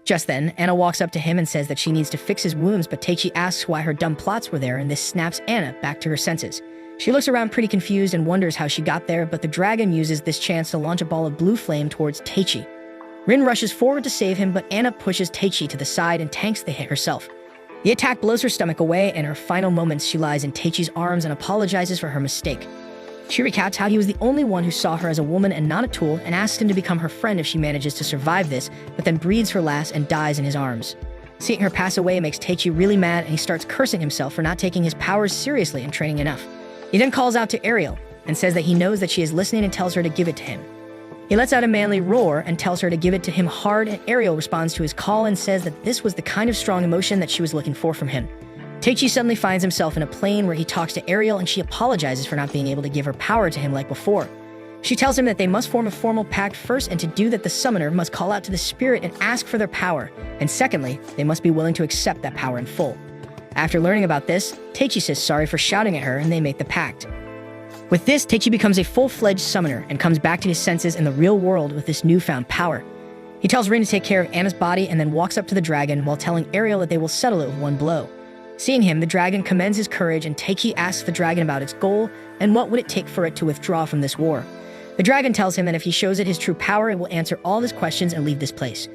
Just then, Anna walks up to him and says that she needs to fix his wounds, but Taichi asks why her dumb plots were there, and this snaps Anna back to her senses. She looks around pretty confused and wonders how she got there, but the dragon uses this chance to launch a ball of blue flame towards Taichi. Rin rushes forward to save him, but Anna pushes Taichi to the side and tanks the hit herself. The attack blows her stomach away, and in her final moments she lies in Taichi's arms and apologizes for her mistake. She recounts how he was the only one who saw her as a woman and not a tool, and asks him to become her friend if she manages to survive this, but then breathes her last and dies in his arms. Seeing her pass away makes Taichi really mad, and he starts cursing himself for not taking his powers seriously and training enough. He then calls out to Ariel and says that he knows that she is listening and tells her to give it to him. He lets out a manly roar and tells her to give it to him hard, and Ariel responds to his call and says that this was the kind of strong emotion that she was looking for from him. Taichi suddenly finds himself in a plane where he talks to Ariel, and she apologizes for not being able to give her power to him like before. She tells him that they must form a formal pact first, and to do that the summoner must call out to the spirit and ask for their power, and secondly, they must be willing to accept that power in full. After learning about this, Taichi says sorry for shouting at her, and they make the pact. With this, Taichi becomes a full-fledged summoner and comes back to his senses in the real world with this newfound power. He tells Rin to take care of Anna's body and then walks up to the dragon while telling Ariel that they will settle it with one blow. Seeing him, the dragon commends his courage, and Taichi asks the dragon about its goal and what would it take for it to withdraw from this war. The dragon tells him that if he shows it his true power, it will answer all his questions and leave this place.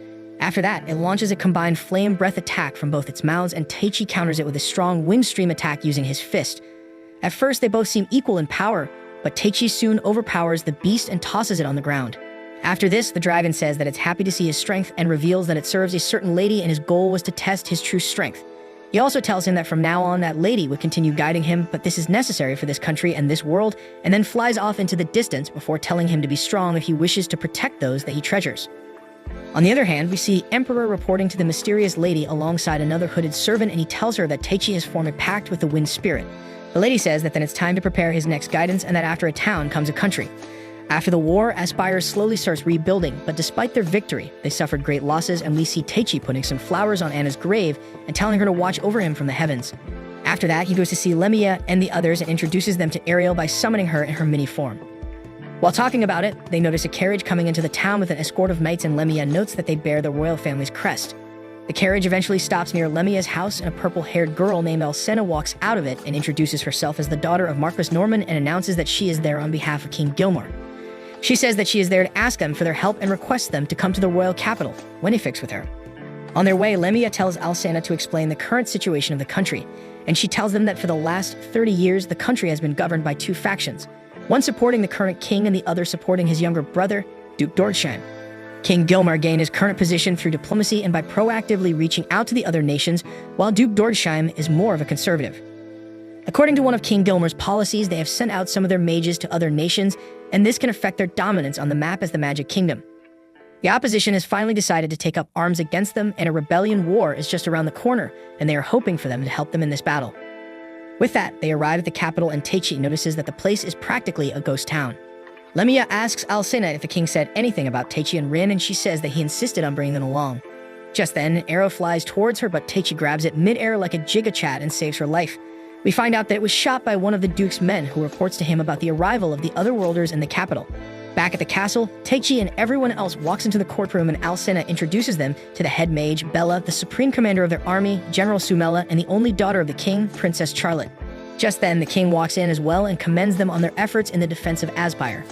After that, it launches a combined flame breath attack from both its mouths, and Taichi counters it with a strong wind stream attack using his fist. At first, they both seem equal in power, but Taichi soon overpowers the beast and tosses it on the ground. After this, the dragon says that it's happy to see his strength and reveals that it serves a certain lady and his goal was to test his true strength. He also tells him that from now on that lady would continue guiding him, but this is necessary for this country and this world, and then flies off into the distance before telling him to be strong if he wishes to protect those that he treasures. On the other hand, we see Emperor reporting to the mysterious lady alongside another hooded servant, and he tells her that Taichi has formed a pact with the wind spirit. The lady says that then it's time to prepare his next guidance and that after a town comes a country. After the war, Aspire slowly starts rebuilding, but despite their victory, they suffered great losses, and we see Taichi putting some flowers on Anna's grave and telling her to watch over him from the heavens. After that, he goes to see Lemia and the others and introduces them to Ariel by summoning her in her mini form. While talking about it, they notice a carriage coming into the town with an escort of knights, and Lemia notes that they bear the royal family's crest. The carriage eventually stops near Lemia's house, and a purple-haired girl named Alcena walks out of it and introduces herself as the daughter of Marquis Norman and announces that she is there on behalf of King Gilmore. She says that she is there to ask them for their help and requests them to come to the royal capital when he fix with her. On their way, Lemia tells Alcena to explain the current situation of the country, and she tells them that for the last 30 years, the country has been governed by two factions, one supporting the current king and the other supporting his younger brother, Duke Dordsheim. King Gilmar gained his current position through diplomacy and by proactively reaching out to the other nations, while Duke Dordsheim is more of a conservative. According to one of King Gilmar's policies, they have sent out some of their mages to other nations, and this can affect their dominance on the map as the Magic Kingdom. The opposition has finally decided to take up arms against them, and a rebellion war is just around the corner, and they are hoping for them to help them in this battle. With that, they arrive at the capital, and Taichi notices that the place is practically a ghost town. Lemia asks Alcena if the king said anything about Taichi and Rin, and she says that he insisted on bringing them along. Just then, an arrow flies towards her, but Taichi grabs it mid-air like a Giga-Chat and saves her life. We find out that it was shot by one of the Duke's men, who reports to him about the arrival of the Otherworlders in the capital. Back at the castle, Taichi and everyone else walks into the courtroom, and Alcena introduces them to the head mage, Bella, the supreme commander of their army, General Sumela, and the only daughter of the king, Princess Charlotte. Just then, the king walks in as well and commends them on their efforts in the defense of Aspire.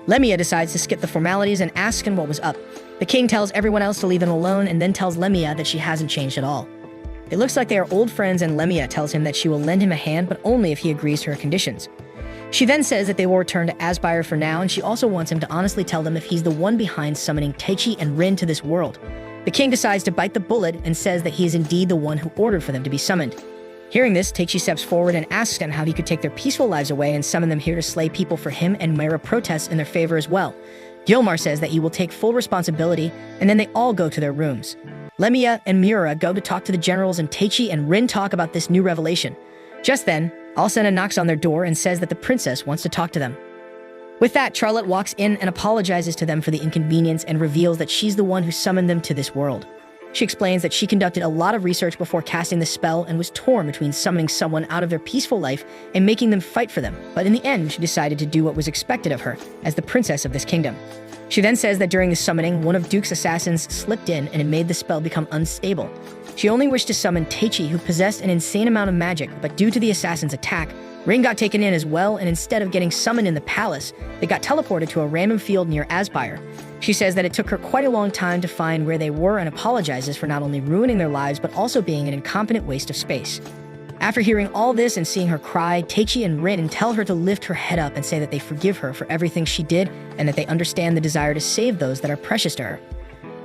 Lemia decides to skip the formalities and asks him what was up. The king tells everyone else to leave them alone and then tells Lemia that she hasn't changed at all. It looks like they are old friends, and Lemia tells him that she will lend him a hand, but only if he agrees to her conditions. She then says that they will return to Aspire for now, and she also wants him to honestly tell them if he's the one behind summoning Taichi and Rin to this world. The king decides to bite the bullet and says that he is indeed the one who ordered for them to be summoned. Hearing this, Taichi steps forward and asks them how he could take their peaceful lives away and summon them here to slay people for him, and Myra protests in their favor as well. Gilmar says that he will take full responsibility, and then they all go to their rooms. Lemia and Miura go to talk to the generals, and Taichi and Rin talk about this new revelation. Just then, Alcena knocks on their door and says that the princess wants to talk to them. With that, Charlotte walks in and apologizes to them for the inconvenience and reveals that she's the one who summoned them to this world. She explains that she conducted a lot of research before casting the spell and was torn between summoning someone out of their peaceful life and making them fight for them, but in the end, she decided to do what was expected of her as the princess of this kingdom. She then says that during the summoning, one of Duke's assassins slipped in and it made the spell become unstable. She only wished to summon Taichi, who possessed an insane amount of magic, but due to the assassin's attack, Rin got taken in as well, and instead of getting summoned in the palace, they got teleported to a random field near Aspire. She says that it took her quite a long time to find where they were and apologizes for not only ruining their lives, but also being an incompetent waste of space. After hearing all this and seeing her cry, Taichi and Rin tell her to lift her head up and say that they forgive her for everything she did and that they understand the desire to save those that are precious to her.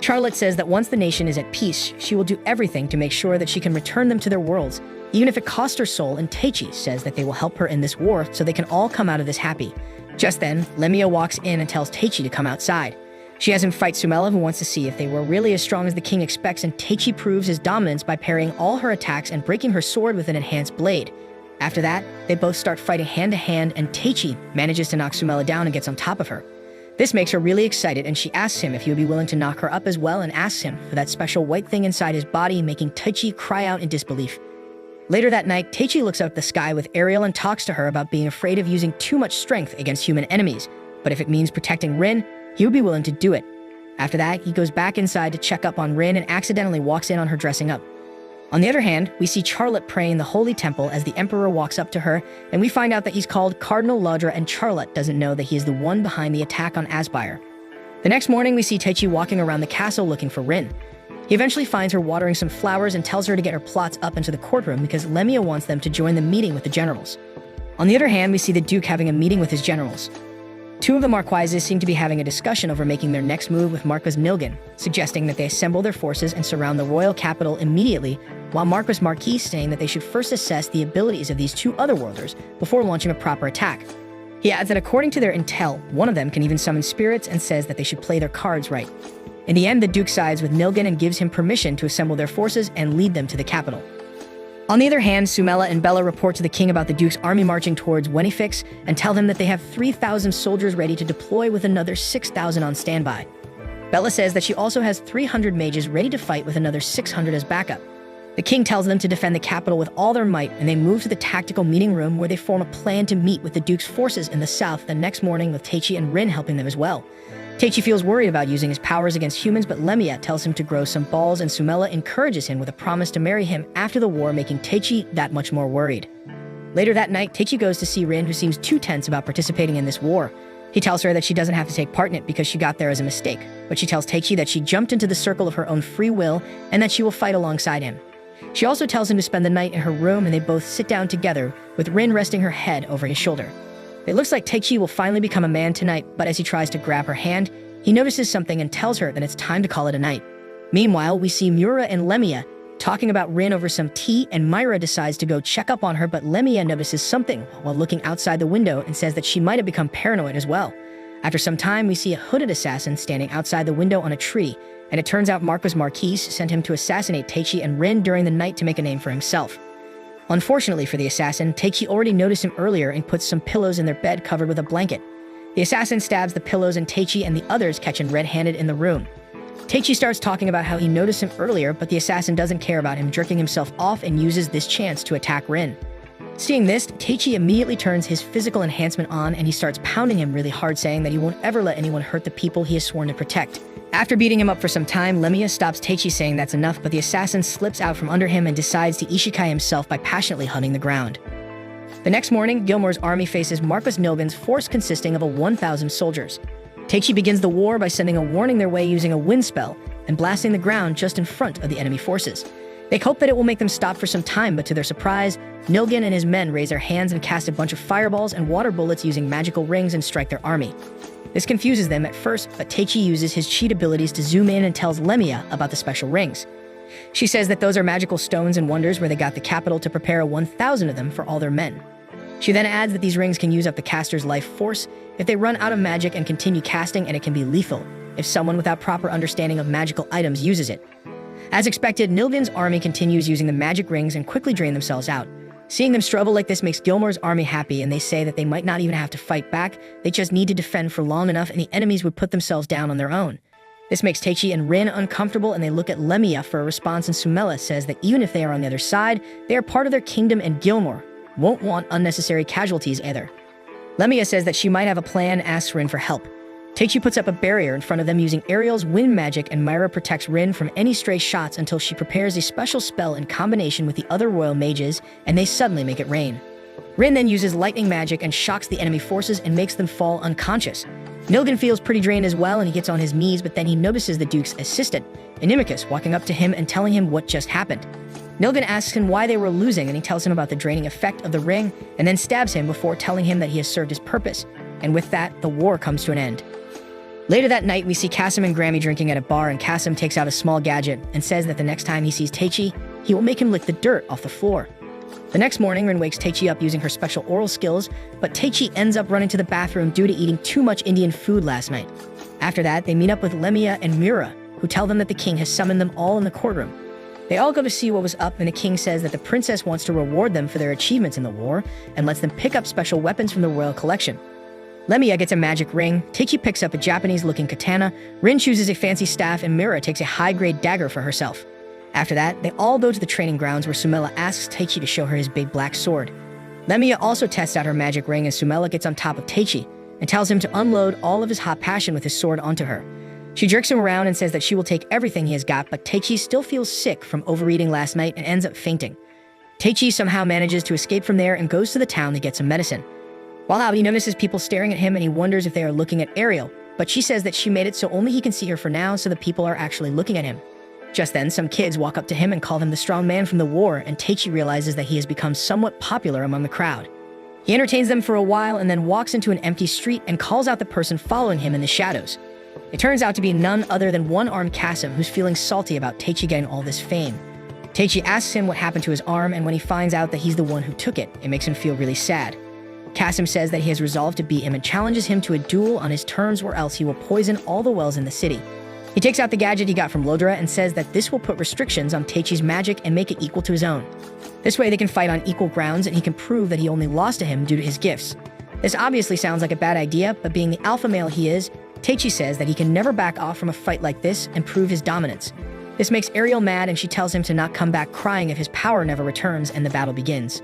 Charlotte says that once the nation is at peace, she will do everything to make sure that she can return them to their worlds, even if it costs her soul, and Taichi says that they will help her in this war so they can all come out of this happy. Just then, Lemia walks in and tells Taichi to come outside. She has him fight Sumela, who wants to see if they were really as strong as the king expects, and Taichi proves his dominance by parrying all her attacks and breaking her sword with an enhanced blade. After that, they both start fighting hand-to-hand, and Taichi manages to knock Sumela down and gets on top of her. This makes her really excited, and she asks him if he would be willing to knock her up as well, and asks him for that special white thing inside his body, making Taichi cry out in disbelief. Later that night, Taichi looks up at the sky with Ariel and talks to her about being afraid of using too much strength against human enemies, but if it means protecting Rin, he would be willing to do it. After that, he goes back inside to check up on Rin and accidentally walks in on her dressing up. On the other hand, we see Charlotte praying in the Holy Temple as the Emperor walks up to her, and we find out that he's called Cardinal Laudra, and Charlotte doesn't know that he is the one behind the attack on Aspire. The next morning, we see Taichi walking around the castle looking for Rin. He eventually finds her watering some flowers and tells her to get her plots up into the courtroom because Lemia wants them to join the meeting with the generals. On the other hand, we see the Duke having a meeting with his generals. Two of the Marquises seem to be having a discussion over making their next move with Marquis Nilgen, suggesting that they assemble their forces and surround the royal capital immediately, while Marquis Marquis saying that they should first assess the abilities of these two otherworlders before launching a proper attack. He adds that according to their intel, one of them can even summon spirits and says that they should play their cards right. In the end, the Duke sides with Nilgen and gives him permission to assemble their forces and lead them to the capital. On the other hand, Sumela and Bella report to the king about the Duke's army marching towards Wenifix and tell him that they have 3,000 soldiers ready to deploy with another 6,000 on standby. Bella says that she also has 300 mages ready to fight with another 600 as backup. The king tells them to defend the capital with all their might, and they move to the tactical meeting room where they form a plan to meet with the Duke's forces in the south the next morning, with Teichi and Rin helping them as well. Teichi feels worried about using his powers against humans, but Lemia tells him to grow some balls, and Sumela encourages him with a promise to marry him after the war, making Teichi that much more worried. Later that night, Teichi goes to see Rin, who seems too tense about participating in this war. He tells her that she doesn't have to take part in it because she got there as a mistake, but she tells Teichi that she jumped into the circle of her own free will and that she will fight alongside him. She also tells him to spend the night in her room, and they both sit down together, with Rin resting her head over his shoulder. It looks like Teichi will finally become a man tonight, but as he tries to grab her hand, he notices something and tells her that it's time to call it a night. Meanwhile, we see Mura and Lemia talking about Rin over some tea, and Myra decides to go check up on her, but Lemia notices something while looking outside the window and says that she might have become paranoid as well. After some time, we see a hooded assassin standing outside the window on a tree, and it turns out Marquis Marquis sent him to assassinate Teichi and Rin during the night to make a name for himself. Unfortunately for the assassin, Teichi already noticed him earlier and puts some pillows in their bed covered with a blanket. The assassin stabs the pillows, and Teichi and the others catch him red-handed in the room. Teichi starts talking about how he noticed him earlier, but the assassin doesn't care about him, jerking himself off and uses this chance to attack Rin. Seeing this, Teichi immediately turns his physical enhancement on, and he starts pounding him really hard, saying that he won't ever let anyone hurt the people he has sworn to protect. After beating him up for some time, Lemia stops Teichi, saying that's enough, but the assassin slips out from under him and decides to isekai himself by passionately hunting the ground. The next morning, Gilmore's army faces Marquis Nilgen's force consisting of 1,000 soldiers. Teichi begins the war by sending a warning their way using a wind spell and blasting the ground just in front of the enemy forces. They hope that it will make them stop for some time, but to their surprise, Nilgen and his men raise their hands and cast a bunch of fireballs and water bullets using magical rings and strike their army. This confuses them at first, but Teichi uses his cheat abilities to zoom in and tells Lemia about the special rings. She says that those are magical stones and wonders where they got the capital to prepare 1,000 of them for all their men. She then adds that these rings can use up the caster's life force if they run out of magic and continue casting, and it can be lethal if someone without proper understanding of magical items uses it. As expected, Nilgen's army continues using the magic rings and quickly drain themselves out. Seeing them struggle like this makes Gilmore's army happy, and they say that they might not even have to fight back, they just need to defend for long enough and the enemies would put themselves down on their own. This makes Teichi and Rin uncomfortable, and they look at Lemia for a response, and Sumela says that even if they are on the other side, they are part of their kingdom and Gilmore won't want unnecessary casualties either. Lemia says that she might have a plan and asks Rin for help. Teichi puts up a barrier in front of them using Ariel's wind magic, and Myra protects Rin from any stray shots until she prepares a special spell in combination with the other royal mages, and they suddenly make it rain. Rin then uses lightning magic and shocks the enemy forces and makes them fall unconscious. Nilgen feels pretty drained as well, and he gets on his knees, but then he notices the Duke's assistant, Inimicus, walking up to him and telling him what just happened. Nilgen asks him why they were losing, and he tells him about the draining effect of the ring, and then stabs him before telling him that he has served his purpose. And with that, the war comes to an end. Later that night, we see Kasim and Grammy drinking at a bar, and Kasim takes out a small gadget and says that the next time he sees Teichi, he will make him lick the dirt off the floor. The next morning, Rin wakes Teichi up using her special oral skills, but Teichi ends up running to the bathroom due to eating too much Indian food last night. After that, they meet up with Lemia and Mura, who tell them that the king has summoned them all in the courtroom. They all go to see what was up, and the king says that the princess wants to reward them for their achievements in the war and lets them pick up special weapons from the royal collection. Lemia gets a magic ring, Teichi picks up a Japanese-looking katana, Rin chooses a fancy staff, and Mira takes a high-grade dagger for herself. After that, they all go to the training grounds where Sumela asks Teichi to show her his big black sword. Lemia also tests out her magic ring, and Sumela gets on top of Teichi and tells him to unload all of his hot passion with his sword onto her. She jerks him around and says that she will take everything he has got, but Teichi still feels sick from overeating last night and ends up fainting. Teichi somehow manages to escape from there and goes to the town to get some medicine. While out, he notices people staring at him, and he wonders if they are looking at Ariel, but she says that she made it so only he can see her for now, so the people are actually looking at him. Just then, some kids walk up to him and call him the strong man from the war, and Teichi realizes that he has become somewhat popular among the crowd. He entertains them for a while and then walks into an empty street and calls out the person following him in the shadows. It turns out to be none other than one-armed Kasim, who's feeling salty about Teichi getting all this fame. Teichi asks him what happened to his arm, and when he finds out that he's the one who took it, it makes him feel really sad. Kasim says that he has resolved to beat him and challenges him to a duel on his terms, or else he will poison all the wells in the city. He takes out the gadget he got from Lodra and says that this will put restrictions on Teichi's magic and make it equal to his own. This way they can fight on equal grounds and he can prove that he only lost to him due to his gifts. This obviously sounds like a bad idea, but being the alpha male he is, Teichi says that he can never back off from a fight like this and prove his dominance. This makes Ariel mad, and she tells him to not come back crying if his power never returns, and the battle begins.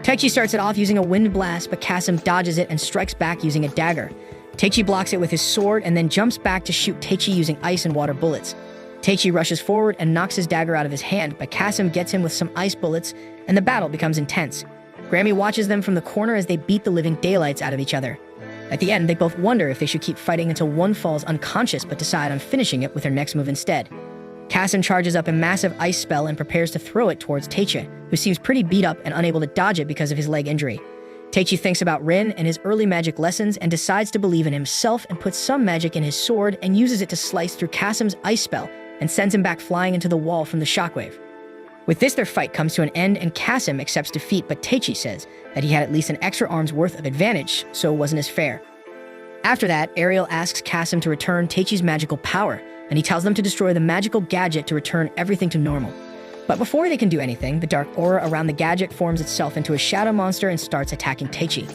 Teichi starts it off using a wind blast, but Kasim dodges it and strikes back using a dagger. Teichi blocks it with his sword and then jumps back to shoot Teichi using ice and water bullets. Teichi rushes forward and knocks his dagger out of his hand, but Kasim gets him with some ice bullets, and the battle becomes intense. Grammy watches them from the corner as they beat the living daylights out of each other. At the end, they both wonder if they should keep fighting until one falls unconscious, but decide on finishing it with her next move instead. Kasim charges up a massive ice spell and prepares to throw it towards Teichi, who seems pretty beat up and unable to dodge it because of his leg injury. Teichi thinks about Rin and his early magic lessons and decides to believe in himself and puts some magic in his sword and uses it to slice through Kasim's ice spell and sends him back flying into the wall from the shockwave. With this, their fight comes to an end and Kasim accepts defeat, but Teichi says that he had at least an extra arm's worth of advantage, so it wasn't as fair. After that, Ariel asks Kasim to return Teichi's magical power, and he tells them to destroy the magical gadget to return everything to normal. But before they can do anything, the dark aura around the gadget forms itself into a shadow monster and starts attacking Teichi.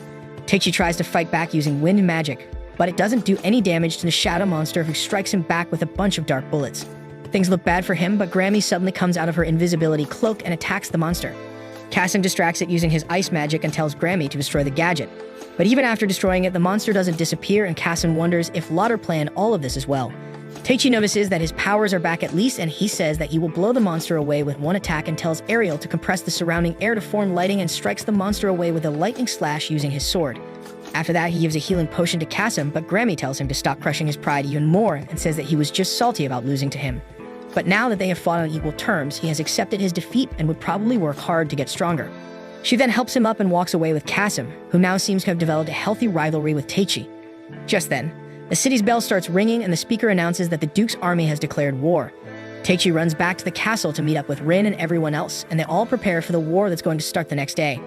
Teichi tries to fight back using wind magic, but it doesn't do any damage to the shadow monster, who strikes him back with a bunch of dark bullets. Things look bad for him, but Grammy suddenly comes out of her invisibility cloak and attacks the monster. Kasim distracts it using his ice magic and tells Grammy to destroy the gadget. But even after destroying it, the monster doesn't disappear, and Kasim wonders if Lauder planned all of this as well. Teichi notices that his powers are back at least, and he says that he will blow the monster away with one attack and tells Ariel to compress the surrounding air to form lighting and strikes the monster away with a lightning slash using his sword. After that, he gives a healing potion to Kasim, but Grammy tells him to stop crushing his pride even more and says that he was just salty about losing to him. But now that they have fought on equal terms, he has accepted his defeat and would probably work hard to get stronger. She then helps him up and walks away with Kasim, who now seems to have developed a healthy rivalry with Teichi. Just then, the city's bell starts ringing and the speaker announces that the Duke's army has declared war. Teichi runs back to the castle to meet up with Rin and everyone else, and they all prepare for the war that's going to start the next day.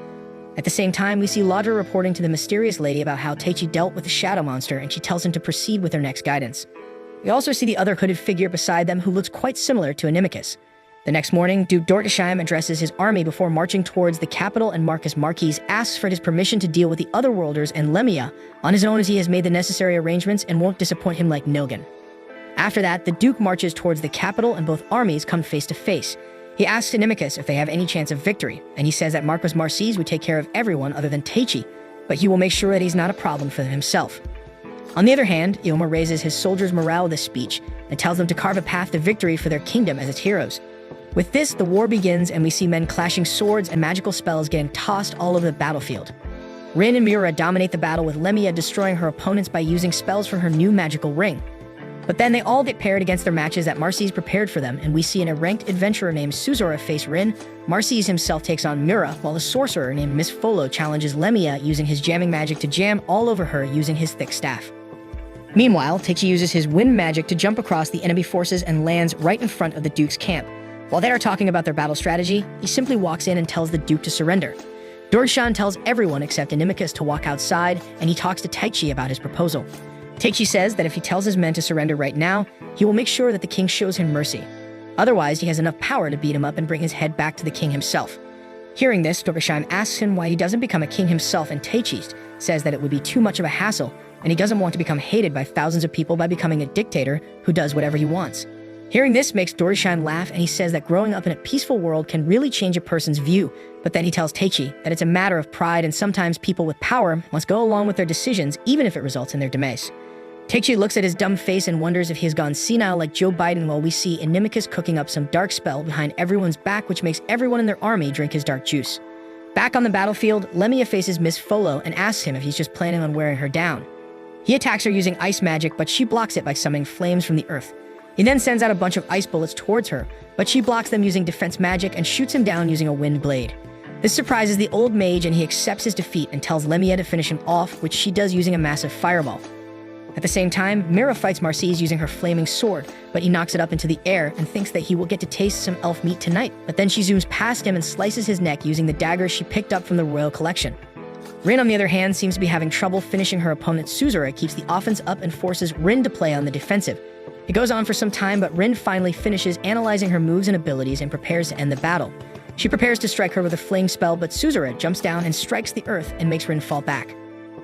At the same time, we see Lodra reporting to the mysterious lady about how Teichi dealt with the shadow monster, and she tells him to proceed with her next guidance. We also see the other hooded figure beside them, who looks quite similar to Inimicus. The next morning, Duke Dortisheim addresses his army before marching towards the capital, and Marcus Marquis asks for his permission to deal with the Otherworlders and Lemia on his own, as he has made the necessary arrangements and won't disappoint him like Nilgan. After that, the Duke marches towards the capital and both armies come face to face. He asks Inimicus if they have any chance of victory, and he says that Marcus Marquis would take care of everyone other than Teichi, but he will make sure that he's not a problem for himself. On the other hand, Ilma raises his soldiers' morale with a speech and tells them to carve a path to victory for their kingdom as its heroes. With this, the war begins, and we see men clashing swords and magical spells getting tossed all over the battlefield. Rin and Mura dominate the battle, with Lemia destroying her opponents by using spells from her new magical ring. But then they all get paired against their matches that Marcys prepared for them, and we see an ranked adventurer named Suzora face Rin. Marcys himself takes on Mura, while a sorcerer named Miss Folo challenges Lemia using his jamming magic to jam all over her using his thick staff. Meanwhile, Teichi uses his wind magic to jump across the enemy forces and lands right in front of the Duke's camp. While they are talking about their battle strategy, he simply walks in and tells the Duke to surrender. Dorshan tells everyone except Inimicus to walk outside, and he talks to Teichi about his proposal. Teichi says that if he tells his men to surrender right now, he will make sure that the king shows him mercy. Otherwise, he has enough power to beat him up and bring his head back to the king himself. Hearing this, Dorshan asks him why he doesn't become a king himself, and Teichi says that it would be too much of a hassle, and he doesn't want to become hated by thousands of people by becoming a dictator who does whatever he wants. Hearing this makes Dorishan laugh, and he says that growing up in a peaceful world can really change a person's view, but then he tells Teichi that it's a matter of pride, and sometimes people with power must go along with their decisions even if it results in their demise. Teichi looks at his dumb face and wonders if he has gone senile like Joe Biden, while we see Inimicus cooking up some dark spell behind everyone's back, which makes everyone in their army drink his dark juice. Back on the battlefield, Lemia faces Miss Folo and asks him if he's just planning on wearing her down. He attacks her using ice magic, but she blocks it by summoning flames from the earth. He then sends out a bunch of ice bullets towards her, but she blocks them using defense magic and shoots him down using a wind blade. This surprises the old mage and he accepts his defeat and tells Lemia to finish him off, which she does using a massive fireball. At the same time, Mira fights Marcise using her flaming sword, but he knocks it up into the air and thinks that he will get to taste some elf meat tonight, but then she zooms past him and slices his neck using the dagger she picked up from the royal collection. Rin, on the other hand, seems to be having trouble finishing her opponent. Suzura keeps the offense up and forces Rin to play on the defensive. It goes on for some time, but Rin finally finishes analyzing her moves and abilities and prepares to end the battle. She prepares to strike her with a flame spell, but Suzura jumps down and strikes the earth and makes Rin fall back.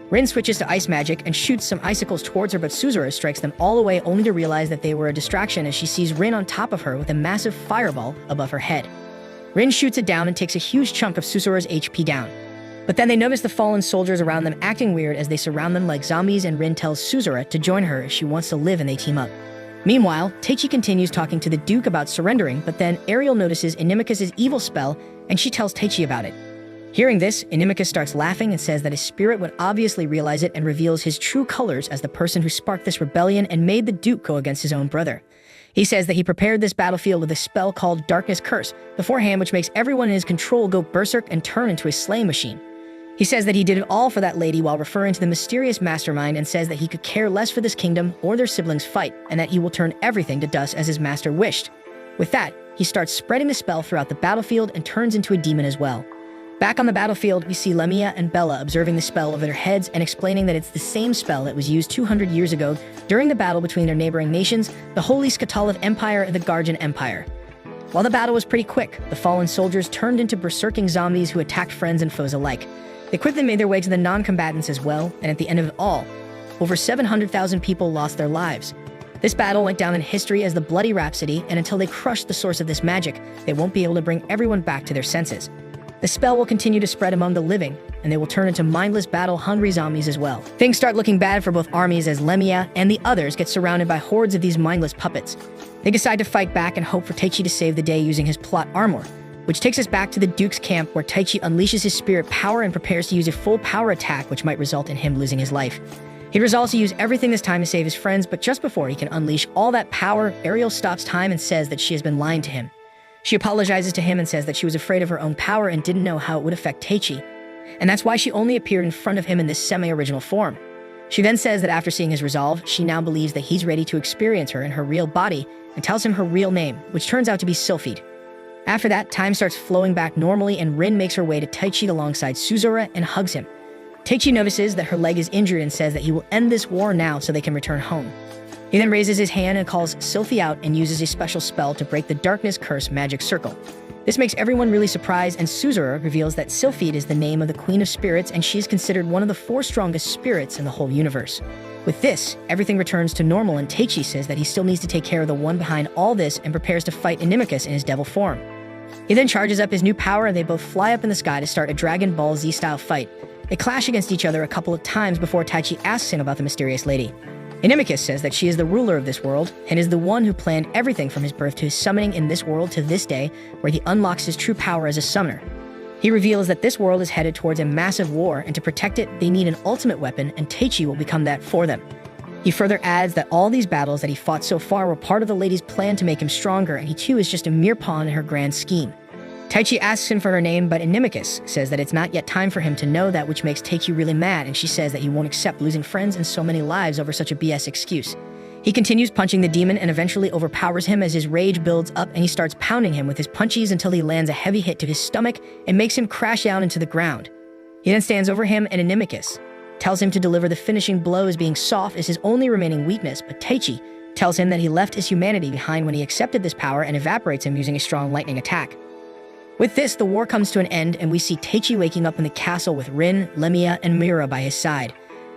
Rin switches to ice magic and shoots some icicles towards her, but Suzura strikes them all away only to realize that they were a distraction as she sees Rin on top of her with a massive fireball above her head. Rin shoots it down and takes a huge chunk of Suzura's HP down. But then they notice the fallen soldiers around them acting weird as they surround them like zombies, and Rin tells Suzura to join her as she wants to live, and they team up. Meanwhile, Teichi continues talking to the Duke about surrendering, but then Ariel notices Inimicus' evil spell and she tells Teichi about it. Hearing this, Inimicus starts laughing and says that his spirit would obviously realize it and reveals his true colors as the person who sparked this rebellion and made the Duke go against his own brother. He says that he prepared this battlefield with a spell called Darkness Curse beforehand, which makes everyone in his control go berserk and turn into a slaying machine. He says that he did it all for that lady while referring to the mysterious mastermind, and says that he could care less for this kingdom or their siblings' fight, and that he will turn everything to dust as his master wished. With that, he starts spreading the spell throughout the battlefield and turns into a demon as well. Back on the battlefield, we see Lemia and Bella observing the spell over their heads and explaining that it's the same spell that was used 200 years ago during the battle between their neighboring nations, the Holy Skatalav Empire and the Guardian Empire. While the battle was pretty quick, the fallen soldiers turned into berserking zombies who attacked friends and foes alike. They quickly made their way to the non-combatants as well, and at the end of it all, over 700,000 people lost their lives. This battle went down in history as the Bloody Rhapsody, and until they crush the source of this magic, they won't be able to bring everyone back to their senses. The spell will continue to spread among the living, and they will turn into mindless battle-hungry zombies as well. Things start looking bad for both armies as Lemia and the others get surrounded by hordes of these mindless puppets. They decide to fight back and hope for Teichi to save the day using his plot armor, which takes us back to the Duke's camp where Teichi unleashes his spirit power and prepares to use a full power attack, which might result in him losing his life. He resolves to use everything this time to save his friends, but just before he can unleash all that power, Ariel stops time and says that she has been lying to him. She apologizes to him and says that she was afraid of her own power and didn't know how it would affect Teichi, and that's why she only appeared in front of him in this semi-original form. She then says that after seeing his resolve, she now believes that he's ready to experience her in her real body and tells him her real name, which turns out to be Sylphide. After that, time starts flowing back normally and Rin makes her way to Teichi alongside Suzura and hugs him. Teichi notices that her leg is injured and says that he will end this war now so they can return home. He then raises his hand and calls Sylphie out and uses a special spell to break the Darkness Curse magic circle. This makes everyone really surprised, and Suzura reveals that Sylphide is the name of the Queen of Spirits and she is considered one of the 4 strongest spirits in the whole universe. With this, everything returns to normal and Teichi says that he still needs to take care of the one behind all this and prepares to fight Inimicus in his devil form. He then charges up his new power and they both fly up in the sky to start a Dragon Ball Z-style fight. They clash against each other a couple of times before Taichi asks him about the mysterious lady. Inimicus says that she is the ruler of this world and is the one who planned everything from his birth to his summoning in this world to this day, where he unlocks his true power as a summoner. He reveals that this world is headed towards a massive war, and to protect it, they need an ultimate weapon, and Teichi will become that for them. He further adds that all these battles that he fought so far were part of the lady's plan to make him stronger, and he too is just a mere pawn in her grand scheme. Taichi asks him for her name, but Inimicus says that it's not yet time for him to know that, which makes Teichi really mad, and she says that he won't accept losing friends and so many lives over such a BS excuse. He continues punching the demon and eventually overpowers him as his rage builds up, and he starts pounding him with his punchies until he lands a heavy hit to his stomach and makes him crash down into the ground. He then stands over him, and Inimicus tells him to deliver the finishing blow, as being soft is his only remaining weakness, but Teichi tells him that he left his humanity behind when he accepted this power and evaporates him using a strong lightning attack. With this, the war comes to an end, and we see Teichi waking up in the castle with Rin, Lemia, and Mira by his side.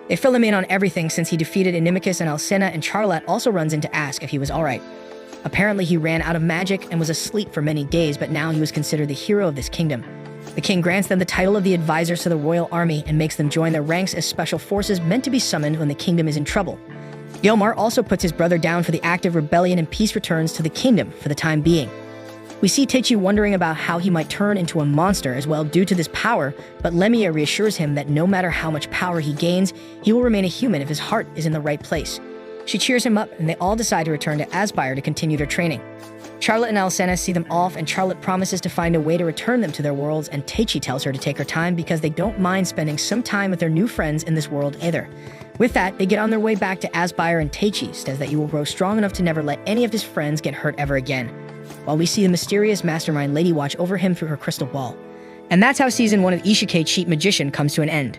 They fill him in on everything since he defeated Inimicus and Alcina, and Charlotte also runs in to ask if he was alright. Apparently he ran out of magic and was asleep for many days, but now he was considered the hero of this kingdom. The king grants them the title of the advisors to the royal army and makes them join their ranks as special forces meant to be summoned when the kingdom is in trouble. Gilmar also puts his brother down for the active rebellion, and peace returns to the kingdom for the time being. We see Teichi wondering about how he might turn into a monster as well due to this power, but Lemia reassures him that no matter how much power he gains, he will remain a human if his heart is in the right place. She cheers him up, and they all decide to return to Aspire to continue their training. Charlotte and Alicena see them off, and Charlotte promises to find a way to return them to their worlds, and Teichi tells her to take her time because they don't mind spending some time with their new friends in this world either. With that, they get on their way back to Aspire, and Teichi says that he will grow strong enough to never let any of his friends get hurt ever again, while we see the mysterious mastermind Lady watch over him through her crystal ball. And that's how Season 1 of Isekai Cheat Magician comes to an end.